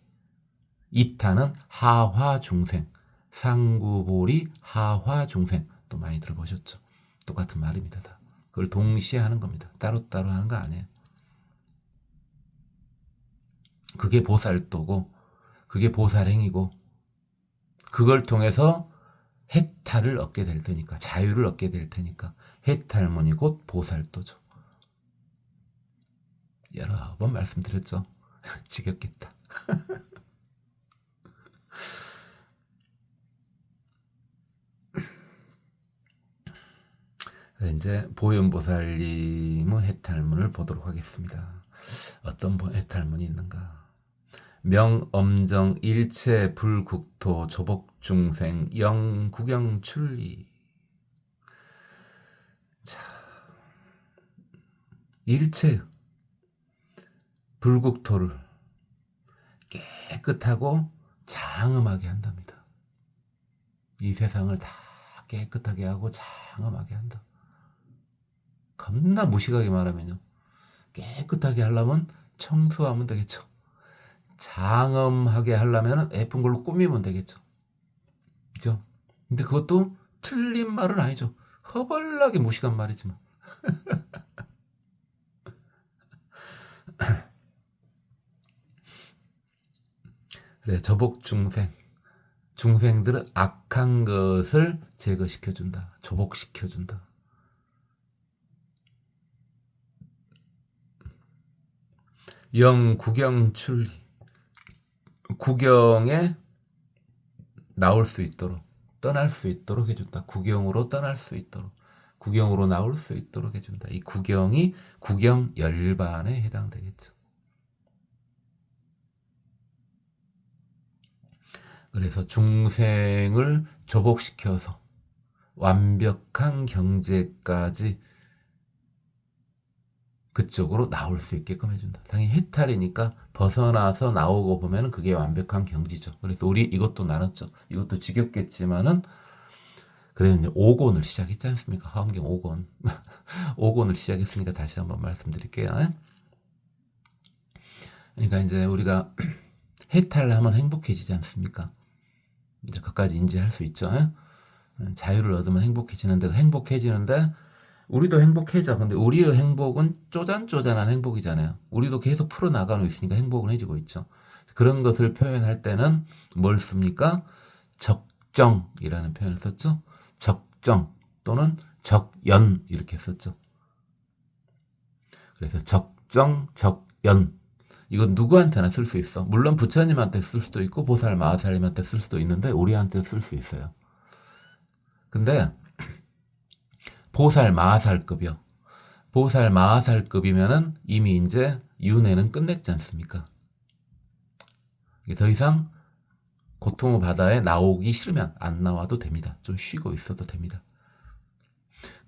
이타는 하화중생, 상구보리 하화중생 또 많이 들어보셨죠? 똑같은 말입니다. 다. 그걸 동시에 하는 겁니다. 따로따로 하는 거 아니에요. 그게 보살도고 그게 보살행이고 그걸 통해서 해탈을 얻게 될 테니까 자유를 얻게 될 테니까 해탈문이 곧 보살도죠. 여러 번 말씀드렸죠. 지겹겠다. 이제 보현보살님의 해탈문을 보도록 하겠습니다. 어떤 해탈문이 있는가? 명엄정 일체 불국토 조복중생 영구경출리. 자, 일체 불국토를 깨끗하고 장엄하게 한답니다. 이 세상을 다 깨끗하게 하고 장엄하게 한다. 겁나 무식하게 말하면요. 깨끗하게 하려면 청소하면 되겠죠. 장엄하게 하려면 예쁜 걸로 꾸미면 되겠죠. 그죠? 근데 그것도 틀린 말은 아니죠. 허벌나게 무식한 말이지만. 그래, 저복중생. 중생들은 악한 것을 제거시켜준다. 조복시켜준다. 영구경출리. 구경에 나올 수 있도록, 떠날 수 있도록 해준다. 구경으로 떠날 수 있도록, 구경으로 나올 수 있도록 해준다. 이 구경이 구경 열반에 해당되겠죠. 그래서 중생을 조복시켜서 완벽한 경제까지 그쪽으로 나올 수 있게끔 해준다. 당연히 해탈이니까 벗어나서 나오고 보면 그게 완벽한 경지죠. 그래서 우리 이것도 나눴죠. 이것도 지겹겠지만은 그래서 이제 5권을 시작했지 않습니까? 화엄경 5권. 5권을 시작했으니까 다시 한번 말씀드릴게요. 그러니까 이제 우리가 해탈을 하면 행복해지지 않습니까? 이제 그까지 인지할 수 있죠. 자유를 얻으면 행복해지는데 우리도 행복해져. 근데 우리의 행복은 쪼잔쪼잔한 행복이잖아요. 우리도 계속 풀어나가고 있으니까 행복은 해지고 있죠. 그런 것을 표현할 때는 뭘 씁니까? 적정이라는 표현을 썼죠. 적정 또는 적연 이렇게 썼죠. 그래서 적정, 적연 이건 누구한테나 쓸 수 있어. 물론 부처님한테 쓸 수도 있고 보살 마하살님한테 쓸 수도 있는데 우리한테 쓸 수 있어요. 근데 보살 마하살급이요. 보살 마하살급이면은 이미 이제 윤회는 끝냈지 않습니까? 더 이상 고통의 바다에 나오기 싫으면 안 나와도 됩니다. 좀 쉬고 있어도 됩니다.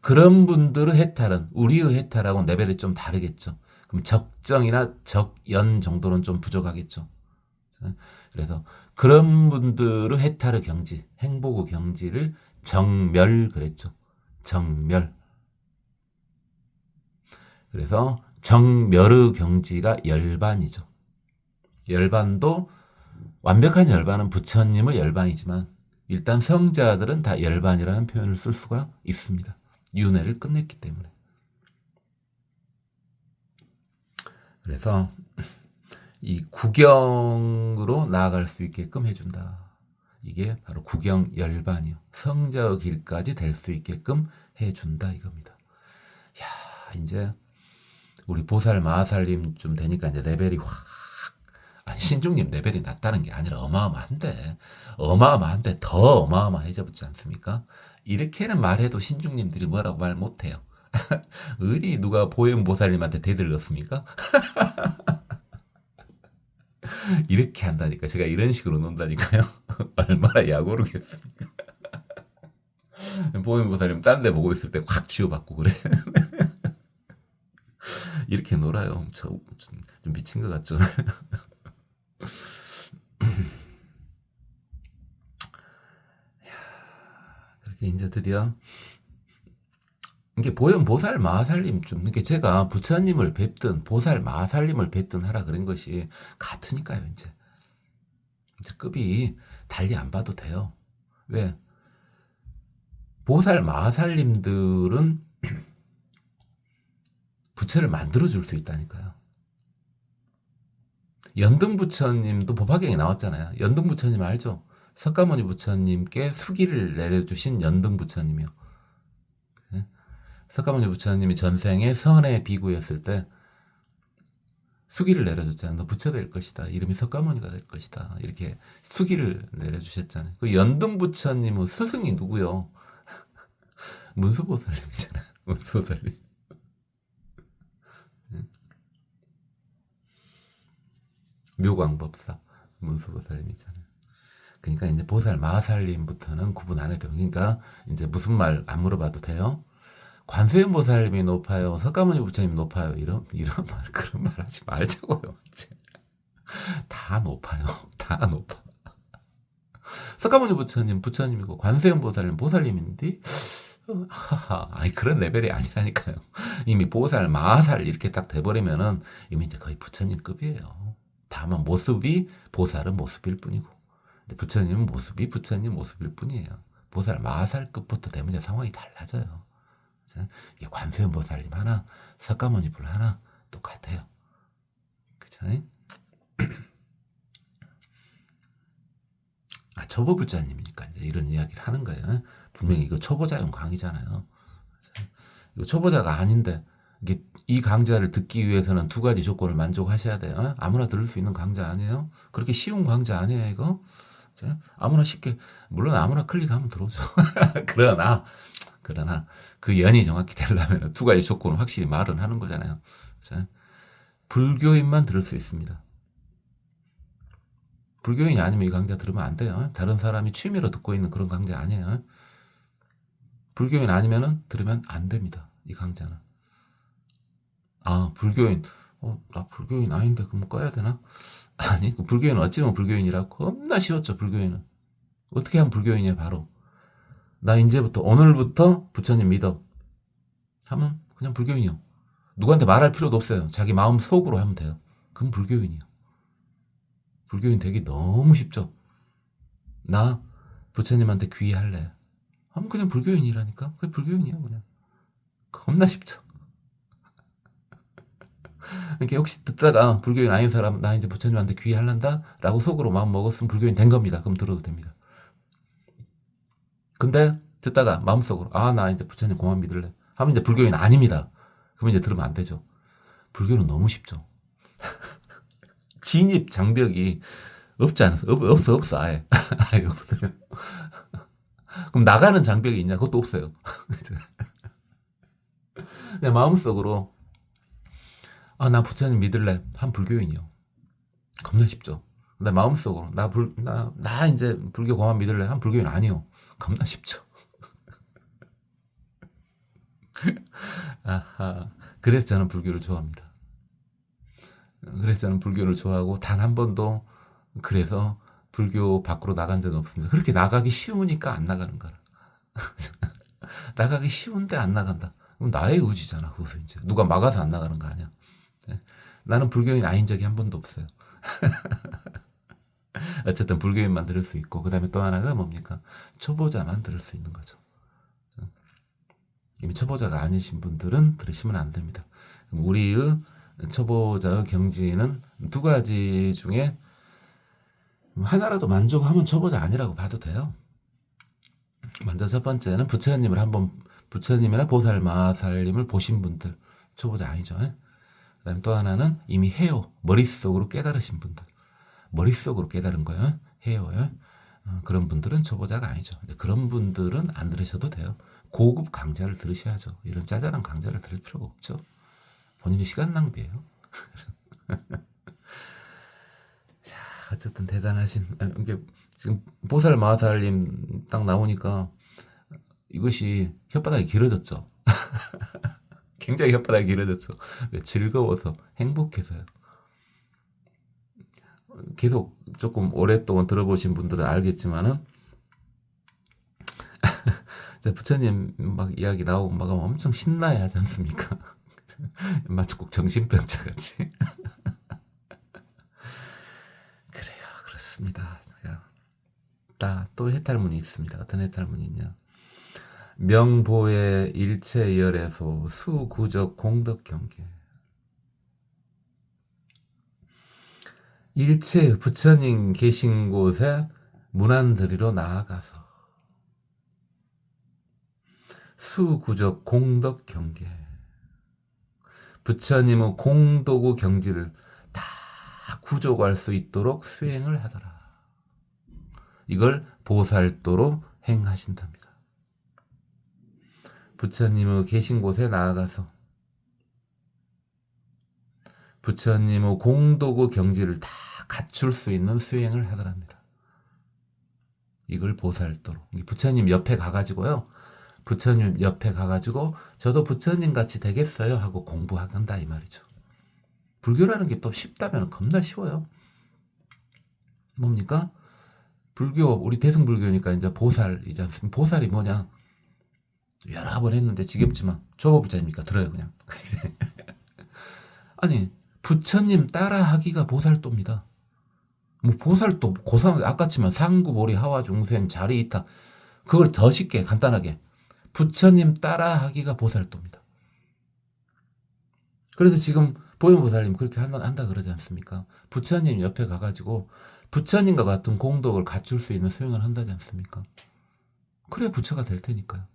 그런 분들의 해탈은 우리의 해탈하고는 레벨이 좀 다르겠죠. 그럼 적정이나 적연 정도는 좀 부족하겠죠. 그래서 그런 분들의 해탈의 경지, 행복의 경지를 정멸 그랬죠. 정멸. 그래서 정멸의 경지가 열반이죠. 열반도 완벽한 열반은 부처님의 열반이지만 일단 성자들은 다 열반이라는 표현을 쓸 수가 있습니다. 윤회를 끝냈기 때문에. 그래서 이 구경으로 나아갈 수 있게끔 해준다. 이게 바로 구경 열반이요. 성자의 길까지 될 수 있게끔 해준다 이겁니다. 야, 이제 우리 보살 마하살님 좀 되니까 이제 레벨이 확, 아니 신중님 레벨이 낮다는 게 아니라 어마어마한데 더 어마어마해져버리지 않습니까? 이렇게는 말해도 신중님들이 뭐라고 말 못해요. 어디 누가 보현보살님한테 대들었습니까? 이렇게 한다니까. 제가 이런 식으로 논다니까요. 얼마나 야고르겠습니까? 보현보살님 딴 데 보고 있을 때 확 쥐어받고 그래. 이렇게 놀아요. 좀 미친 것 같죠? 그렇게 이제 드디어 이게 보현 보살 마하살님 좀 이렇게 제가 부처님을 뵙든 보살 마하살님을 뵙든 하라 그런 것이 같으니까요. 이제 급이 달리 안 봐도 돼요. 왜? 보살 마하살님들은 부처를 만들어줄 수 있다니까요. 연등 부처님도 법화경에 나왔잖아요. 연등 부처님 알죠? 석가모니 부처님께 수기를 내려주신 연등 부처님이요. 석가모니 부처님이 전생에 선의 비구였을 때 수기를 내려줬잖아요. 너 부처 될 것이다. 이름이 석가모니가 될 것이다. 이렇게 수기를 내려주셨잖아요. 그 연등 부처님의 스승이 누구요? 문수보살님이잖아요. 문수보살님. 묘광법사 문수보살님이잖아요. 그러니까 이제 보살 마하살님부터는 구분 안 해도 그러니까 이제 무슨 말 안 물어봐도 돼요. 관세음 보살님이 높아요. 석가모니 부처님 높아요. 이런 말 그런 말 하지 말자고요. 다 높아요. 다 높아. 석가모니 부처님 부처님이고 관세음 보살님 보살님인데 아니 그런 레벨이 아니라니까요. 이미 보살 마하살 이렇게 딱 돼버리면은 이미 이제 거의 부처님급이에요. 다만 모습이 보살은 모습일 뿐이고 부처님은 모습이 부처님 모습일 뿐이에요. 보살 마하살급부터 되면 이제 상황이 달라져요. 이게 관세음 보살님 하나, 석가모니 불 하나 똑같아요. 그쵸? 초보 부자님이니까 이제 이런 이야기를 하는 거예요. 분명히 이거 초보자용 강의잖아요. 이거 초보자가 아닌데 이게 이 강좌를 듣기 위해서는 두 가지 조건을 만족하셔야 돼요. 아무나 들을 수 있는 강좌 아니에요. 그렇게 쉬운 강좌 아니에요 이거. 아무나 쉽게 물론 아무나 클릭하면 들어오죠. 그러나 그 연이 정확히 되려면 두 가지 조건을 확실히 말은 하는 거잖아요. 불교인만 들을 수 있습니다. 불교인이 아니면 이 강좌 들으면 안 돼요. 다른 사람이 취미로 듣고 있는 그런 강좌 아니에요. 불교인 아니면은 들으면 안 됩니다. 이 강좌는. 불교인. 나 불교인 아닌데 그럼 꺼야 되나? 아니, 불교인은 어찌면 불교인이라고 겁나 쉬웠죠. 불교인은. 어떻게 하면 불교인이에요, 바로. 나 이제부터 오늘부터 부처님 믿어. 하면 그냥 불교인이요. 누구한테 말할 필요도 없어요. 자기 마음 속으로 하면 돼요. 그럼 불교인이요. 불교인 되기 너무 쉽죠. 나 부처님한테 귀의할래 하면 그냥 불교인이라니까. 그게 불교인이야 그냥. 겁나 쉽죠. 그러니까 혹시 듣다가 불교인 아닌 사람 나 이제 부처님한테 귀의할란다 라고 속으로 마음 먹었으면 불교인 된 겁니다. 그럼 들어도 됩니다. 근데 듣다가 마음속으로 아 나 이제 부처님 공안 믿을래 하면 이제 불교인 아닙니다. 그러면 이제 들으면 안 되죠. 불교는 너무 쉽죠. 진입 장벽이 없지 않아. 없어 아예. 아예 없어요. 그럼 나가는 장벽이 있냐? 그것도 없어요. 그냥 마음속으로 아 나 부처님 믿을래 한 불교인이요. 겁나 쉽죠. 근데 마음속으로 나 이제 불교 공안 믿을래 한 불교인 아니요. 겁나 쉽죠. 아하. 그래서 저는 불교를 좋아합니다. 그래서 저는 불교를 좋아하고 단 한 번도 그래서 불교 밖으로 나간 적은 없습니다. 그렇게 나가기 쉬우니까 안 나가는 거라. 나가기 쉬운데 안 나간다. 그럼 나의 의지잖아. 그것은 이제 누가 막아서 안 나가는 거 아니야. 네. 나는 불교인 아닌 적이 한 번도 없어요. 어쨌든 불교인만 들을 수 있고, 그 다음에 또 하나가 뭡니까? 초보자만 들을 수 있는 거죠. 이미 초보자가 아니신 분들은 들으시면 안 됩니다. 우리의 초보자의 경지는 두 가지 중에 하나라도 만족하면 초보자 아니라고 봐도 돼요. 먼저 첫 번째는 부처님을 한번 부처님이나 보살 마살님을 보신 분들 초보자 아니죠. 그다음 또 하나는 이미 해요 머릿속으로 깨달으신 분들 머릿속으로 깨달은 거예요. 해요. 그런 분들은 초보자가 아니죠. 그런 분들은 안 들으셔도 돼요. 고급 강좌를 들으셔야죠. 이런 짜잘한 강좌를 들을 필요가 없죠. 본인의 시간 낭비예요. 자, 어쨌든 대단하신 이게 지금 보살 마살님 딱 나오니까 이것이 혓바닥이 길어졌죠. 굉장히 혓바닥이 길어졌죠. 즐거워서 행복해서요. 계속 조금 오랫동안 들어보신 분들은 알겠지만은 부처님 막 이야기 나오고 막 엄청 신나야 하지 않습니까? 마치 꼭 정신병자 같이. 그래요, 그렇습니다. 또 해탈문이 있습니다. 어떤 해탈문이 있냐? 명보의 일체열에서 수구적 공덕 경계. 일체 부처님 계신 곳에 문안드리러 나아가서 수구적 공덕 경계. 부처님의 공덕의 경지를 다 구족할 수 있도록 수행을 하더라. 이걸 보살도로 행하신답니다. 부처님의 계신 곳에 나아가서 부처님의 공덕의 경지를 다 갖출 수 있는 수행을 하더랍니다. 이걸 보살도로. 부처님 옆에 가가지고요. 부처님 옆에 가가지고 저도 부처님 같이 되겠어요 하고 공부한다 이 말이죠. 불교라는 게 또 쉽다면 겁나 쉬워요. 뭡니까? 불교 우리 대승불교니까 이제 보살이지 않습니까? 보살이 뭐냐? 여러 번 했는데 지겹지만 초보부자입니까? 들어요 그냥. 아니 부처님 따라하기가 보살도입니다. 뭐 보살도 고상 아까 치면 상구보리 하와중생 자리이타 그걸 더 쉽게 간단하게 부처님 따라하기가 보살도입니다. 그래서 지금 보현보살님 그렇게 한다 그러지 않습니까? 부처님 옆에 가가지고 부처님과 같은 공덕을 갖출 수 있는 수행을 한다지 않습니까? 그래야 부처가 될 테니까요.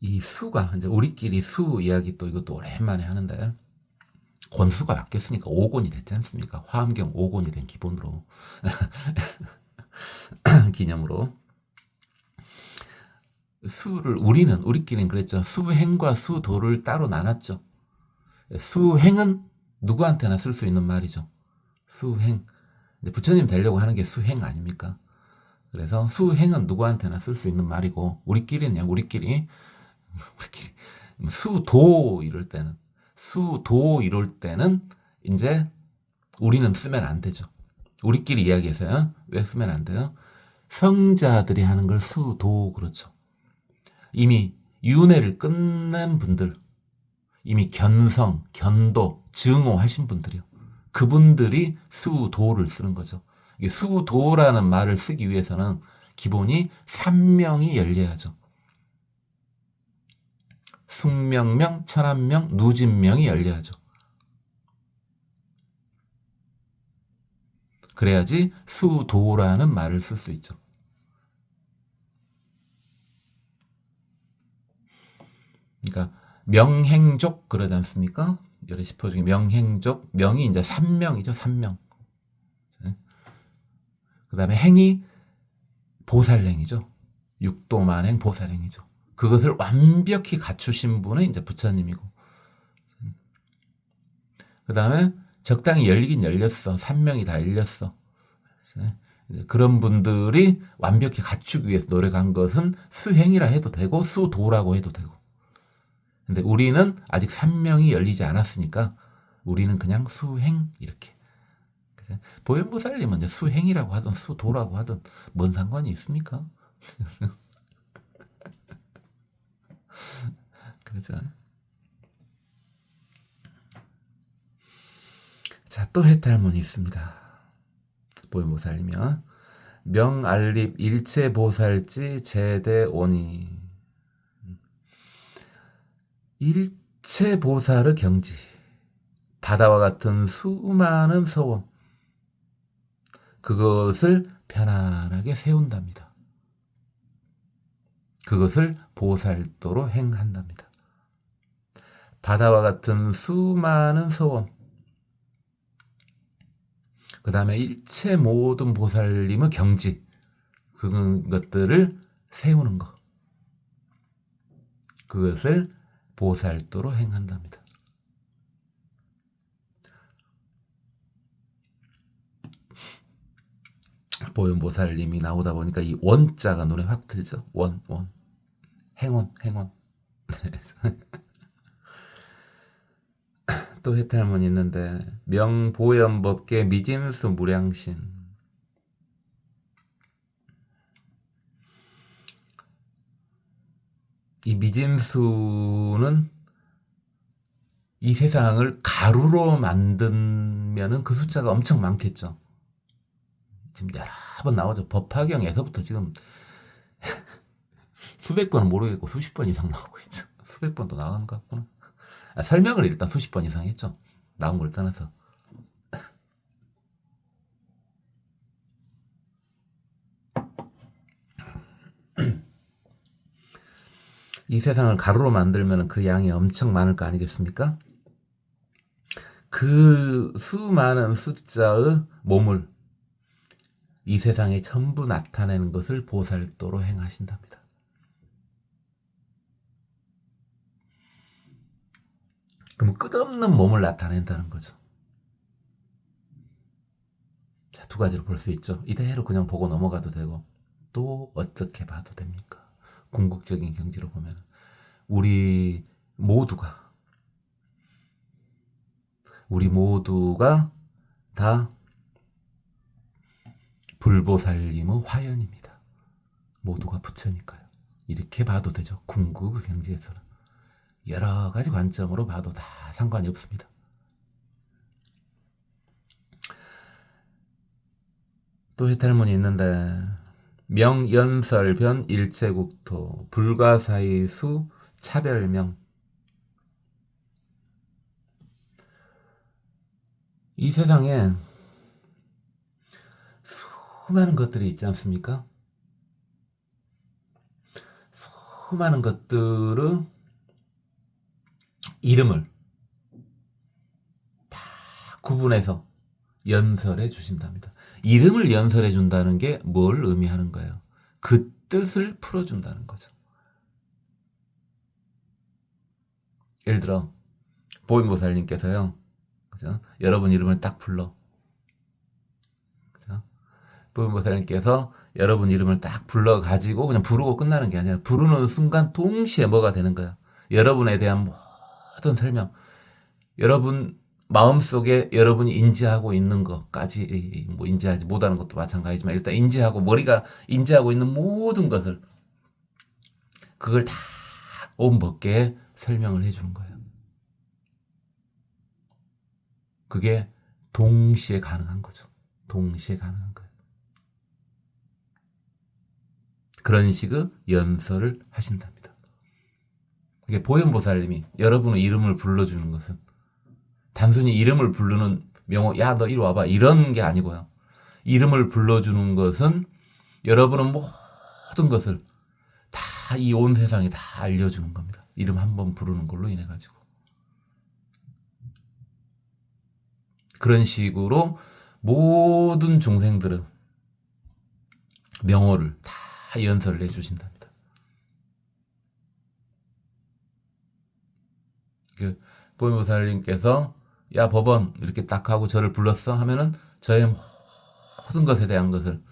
이 수가 이제 우리끼리 수 이야기 또 이것도 오랜만에 하는데 권수가 바뀌었으니까 5권이 됐지 않습니까? 화엄경 5권이 된 기본으로 기념으로 수를 우리끼리는 그랬죠. 수행과 수도를 따로 나눴죠. 수행은 누구한테나 쓸 수 있는 말이죠. 수행. 부처님 되려고 하는 게 수행 아닙니까? 그래서 수행은 누구한테나 쓸 수 있는 말이고 우리끼리는 우리끼리 수도 이럴 때는 이제 우리는 쓰면 안 되죠. 우리끼리 이야기해서요. 왜 쓰면 안 돼요? 성자들이 하는 걸 수도 그렇죠. 이미 윤회를 끝낸 분들, 이미 견성, 견도, 증오 하신 분들이요. 그분들이 수도를 쓰는 거죠. 이게 수도라는 말을 쓰기 위해서는 기본이 삼명이 열려야죠. 숙명명, 천안명, 누진명이 열려야죠. 그래야지 수도라는 말을 쓸 수 있죠. 그러니까 명행족 그러지 않습니까? 열의 10호 중에 명행족, 명이 이제 삼명이죠. 삼명. 그 다음에 행이 보살행이죠. 육도만행 보살행이죠. 그것을 완벽히 갖추신 분은 이제 부처님이고, 그 다음에 적당히 열리긴 열렸어. 삼명이 다 열렸어. 그런 분들이 완벽히 갖추기 위해서 노력한 것은 수행이라 해도 되고 수도라고 해도 되고. 근데 우리는 아직 삼명이 열리지 않았으니까 우리는 그냥 수행 이렇게. 보현보살님은 이제 수행이라고 하든 수도라고 하든 뭔 상관이 있습니까? 그렇죠. 자, 또 해탈문이 있습니다. 보현보살님이요. 명알립 일체보살지 제대오니. 일체보살의 경지. 바다와 같은 수많은 서원. 그것을 편안하게 세운답니다. 그것을 보살도로 행한답니다. 바다와 같은 수많은 서원. 그 다음에 일체 모든 보살님의 경지. 그것들을 세우는 것. 그것을 보살도로 행한답니다. 보현보살님이 나오다 보니까 이 원자가 눈에 확 들죠. 원. 행원. 또 해탈문이 있는데 명보현법계 미진수 무량신. 이 미진수는 이 세상을 가루로 만들면은 그 숫자가 엄청 많겠죠. 지금 여러 번 나오죠. 법화경에서부터 지금 수백 번은 모르겠고 수십 번 이상 나오고 있죠. 수백 번도 나가는 것 같구나. 설명을 일단 수십 번 이상 했죠. 나온 걸 떠나서. 이 세상을 가루로 만들면 그 양이 엄청 많을 거 아니겠습니까? 그 수많은 숫자의 몸을 이 세상에 전부 나타내는 것을 보살도로 행하신답니다. 그럼 끝없는 몸을 나타낸다는 거죠. 자, 두 가지로 볼 수 있죠. 이대로 그냥 보고 넘어가도 되고 또 어떻게 봐도 됩니까? 궁극적인 경지로 보면 우리 모두가 다 불보살님의 화연입니다. 모두가 부처니까요. 이렇게 봐도 되죠. 궁극의 경지에서는. 여러 가지 관점으로 봐도 다 상관이 없습니다. 또 해탈문이 있는데 명연설변 일체국토 불가사의수 차별명. 이 세상에 수많은 것들이 있지 않습니까? 수많은 것들의 이름을 다 구분해서 연설해 주신답니다. 이름을 연설해 준다는 게 뭘 의미하는 거예요? 그 뜻을 풀어준다는 거죠. 예를 들어 보현보살님께서요, 그죠? 여러분 이름을 딱 불러. 그죠? 보현보살님께서 여러분 이름을 딱 불러가지고 그냥 부르고 끝나는 게 아니라 부르는 순간 동시에 뭐가 되는 거야? 여러분에 대한 모든 설명, 여러분 마음속에 여러분이 인지하고 있는 것까지, 뭐 인지하지 못하는 것도 마찬가지지만 일단 인지하고, 머리가 인지하고 있는 모든 것을, 그걸 다 온 법계에 설명을 해주는 거예요. 그게 동시에 가능한 거죠. 동시에 가능한 거예요. 그런 식의 연설을 하신답니다. 이게 보현보살님이 여러분의 이름을 불러주는 것은 단순히 이름을 부르는 명호, 야, 너 이리 와봐, 이런 게 아니고요. 이름을 불러주는 것은 여러분은 모든 것을 다 이 온 세상에 다 알려주는 겁니다. 이름 한번 부르는 걸로 인해 가지고. 그런 식으로 모든 종생들은 명호를 다 연설을 해주신답니다. 그 보현보살님께서 야 법원 이렇게 딱 하고 저를 불렀어 하면은 저의 모든 것에 대한 것을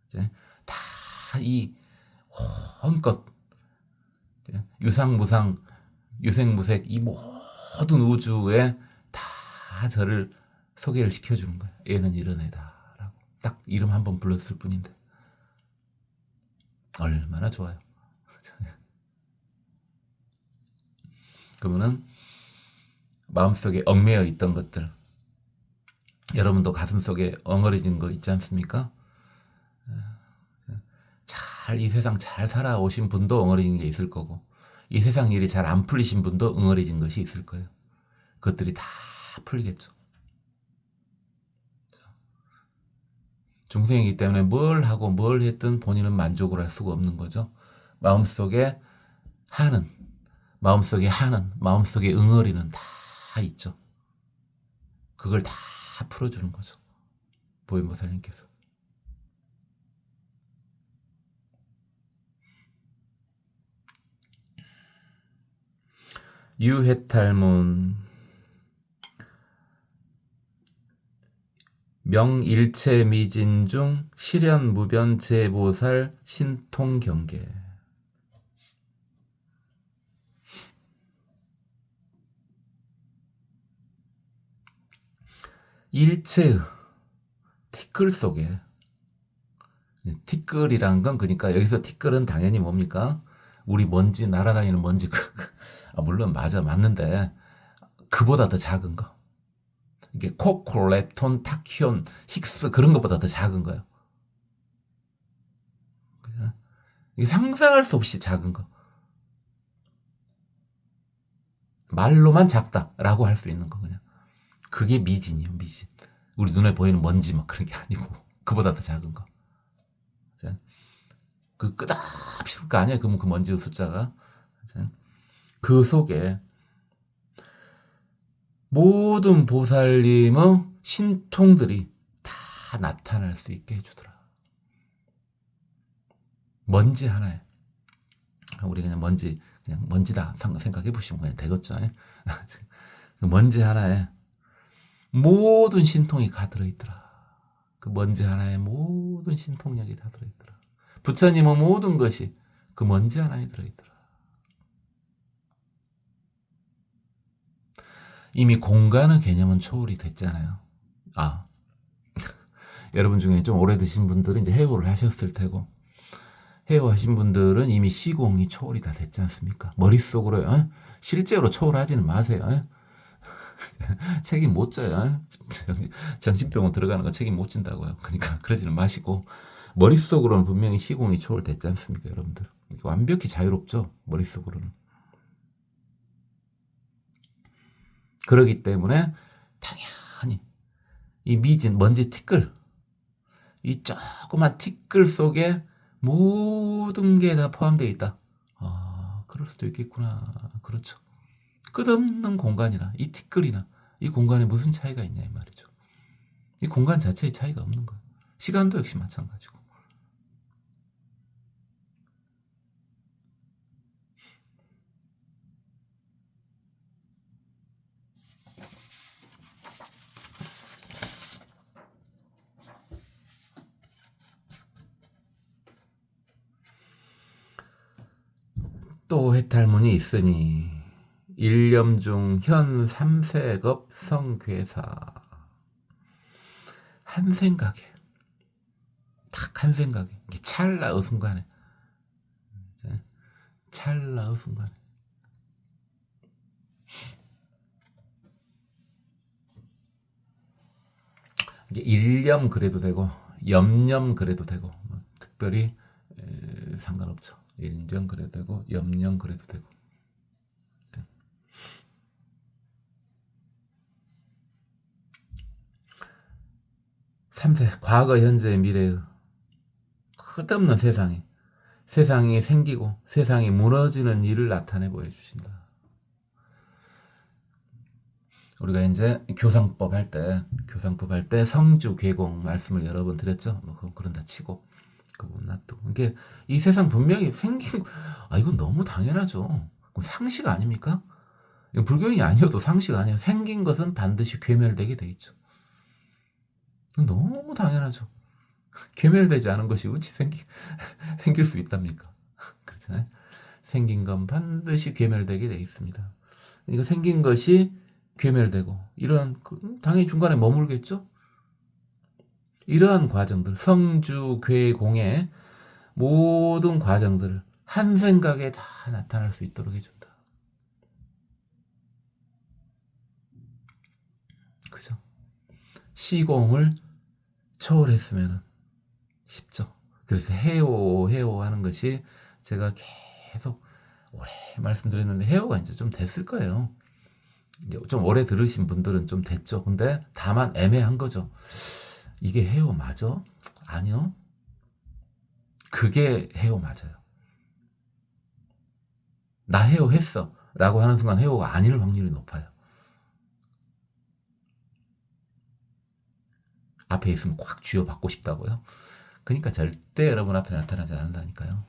이제 다 이 혼것 유상무상 유생무색 이 모든 우주에 다 저를 소개를 시켜주는 거예요. 얘는 이런 애다라고 딱 이름 한번 불렀을 뿐인데 얼마나 좋아요. 그러면은 마음속에 얽매여 있던 것들, 여러분도 가슴속에 엉어려진 거 있지 않습니까? 잘 이 세상 잘 살아오신 분도 엉어려진 게 있을 거고, 이 세상 일이 잘 안 풀리신 분도 엉어려진 것이 있을 거예요. 그것들이 다 풀리겠죠. 중생이기 때문에 뭘 하고 뭘 했든 본인은 만족을 할 수가 없는 거죠. 마음속에 하는, 마음속에 응어리는 다 있죠. 그걸 다 풀어주는 거죠. 보현보살님께서. 유해탈문 명일체미진 중 실현무변제보살 신통경계. 일체의 티끌 속에, 티끌이란 건 그러니까 여기서 티끌은 당연히 뭡니까? 우리 먼지 날아다니는 먼지 물론 맞는데 그보다 더 작은 거. 이게 코코, 렙톤, 타키온, 힉스 그런 것보다 더 작은 거예요. 이게 상상할 수 없이 작은 거. 말로만 작다라고 할 수 있는 거 그냥. 그게 미진이에요, 미진. 우리 눈에 보이는 먼지 막 그런 게 아니고 그보다 더 작은 거. 그 끝없이 숫 거 아니야? 그 먼지의 숫자가. 그 속에 모든 보살님의 신통들이 다 나타날 수 있게 해주더라. 먼지 하나에 우리 그냥 먼지다 생각해 보시면 그냥 되겠죠. 그 먼지 하나에 모든 신통이 다 들어있더라. 그 먼지 하나에 모든 신통력이 다 들어있더라. 부처님의 모든 것이 그 먼지 하나에 들어있더라. 이미 공간의 개념은 초월이 됐잖아요. 여러분 중에 좀 오래 드신 분들은 이제 해오를 하셨을 테고, 해오하신 분들은 이미 시공이 초월이 다 됐지 않습니까? 머릿속으로 실제로 초월하지는 마세요. 책임 못 져요. 정신병원 들어가는 거 책임 못 진다고요. 그러니까 그러지는 마시고 머릿속으로는 분명히 시공이 초월됐지 않습니까, 여러분들? 완벽히 자유롭죠, 머릿속으로는. 그러기 때문에 당연히 이 미진 먼지 티끌, 이 조그만 티끌 속에 모든 게 다 포함되어 있다. 그럴 수도 있겠구나. 그렇죠. 끝없는 공간이나 이 티끌이나 이 공간에 무슨 차이가 있냐 이 말이죠. 이 공간 자체의 차이가 없는 거예요. 시간도 역시 마찬가지고. 또 해탈문이 있으니 일념중 현 삼세겁 성괴사. 한 생각에, 딱 한 생각에, 찰나의 순간에, 찰나의 순간에. 이게 일념 그래도 되고 염념 그래도 되고 뭐 특별히 상관없죠. 일념 그래도 되고 염념 그래도 되고. 삼세 과거 현재 미래의 끝없는 세상이 생기고 세상이 무너지는 일을 나타내 보여주신다. 우리가 이제 교상법 할 때 성주 괴공 말씀을 여러 번 드렸죠. 뭐 그런다 치고 그 부분 놔두고 이게 이 세상 분명히 생긴 이건 너무 당연하죠. 상식 아닙니까? 이건 불교인이 아니어도 상식 아니에요. 생긴 것은 반드시 괴멸되게 돼 있죠. 너무 당연하죠. 괴멸되지 않은 것이 어찌 생길 수 있답니까? 그렇잖아요. 생긴 건 반드시 괴멸되게 돼 있습니다. 그러니까 생긴 것이 괴멸되고 이런 당연히 중간에 머물겠죠. 이러한 과정들 성주 괴공의 모든 과정들을 한 생각에 다 나타날 수 있도록 해준다. 그죠? 시공을 초월했으면 쉽죠. 그래서 해오 하는 것이 제가 계속 오래 말씀드렸는데 해오가 이제 좀 됐을 거예요. 좀 오래 들으신 분들은 좀 됐죠. 근데 다만 애매한 거죠. 이게 해오 맞아? 아니요. 그게 해오 맞아요. 나 해오 했어 라고 하는 순간 해오가 아닐 확률이 높아요. 앞에 있으면 꽉 쥐어받고 싶다고요? 그러니까 절대 여러분 앞에 나타나지 않는다니까요.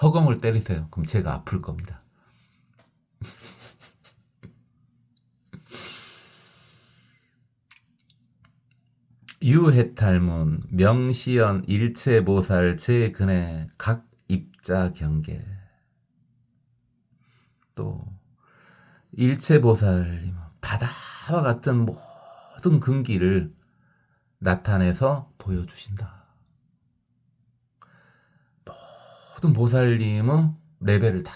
허공을 때리세요. 그럼 제가 아플 겁니다. 유해탈문 명시연 일체보살 제근의 각 입자 경계. 또 일체보살이 바다와 같은 모든 근기를 나타내서 보여주신다. 모든 보살님의 레벨을 다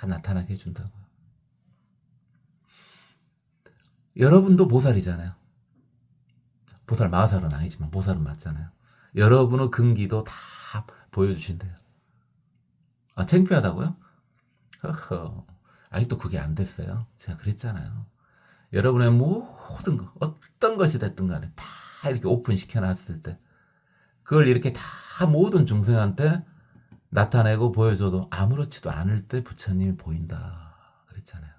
나타나게 해준다고요. 여러분도 보살이잖아요. 보살 마살은 아니지만 보살은 맞잖아요. 여러분의 근기도 다 보여주신대요. 창피하다고요? 허허. 아직도 그게 안 됐어요. 제가 그랬잖아요. 여러분의 모든 거, 어떤 것이 됐든 간에 다 이렇게 오픈시켜 놨을 때, 그걸 이렇게 다 모든 중생한테 나타내고 보여줘도 아무렇지도 않을 때 부처님이 보인다. 그랬잖아요.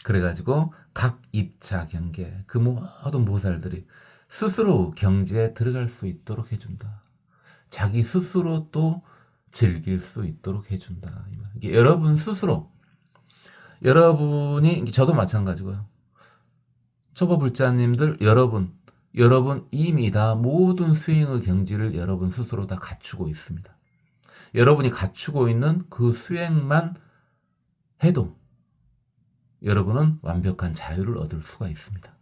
그래가지고 각 입자 경계, 그 모든 보살들이 스스로 경지에 들어갈 수 있도록 해준다. 자기 스스로 또 즐길 수 있도록 해준다. 이게 여러분 스스로, 여러분이, 저도 마찬가지고요. 초보불자님들, 여러분 이미 다 모든 수행의 경지를 여러분 스스로 다 갖추고 있습니다. 여러분이 갖추고 있는 그 수행만 해도 여러분은 완벽한 자유를 얻을 수가 있습니다.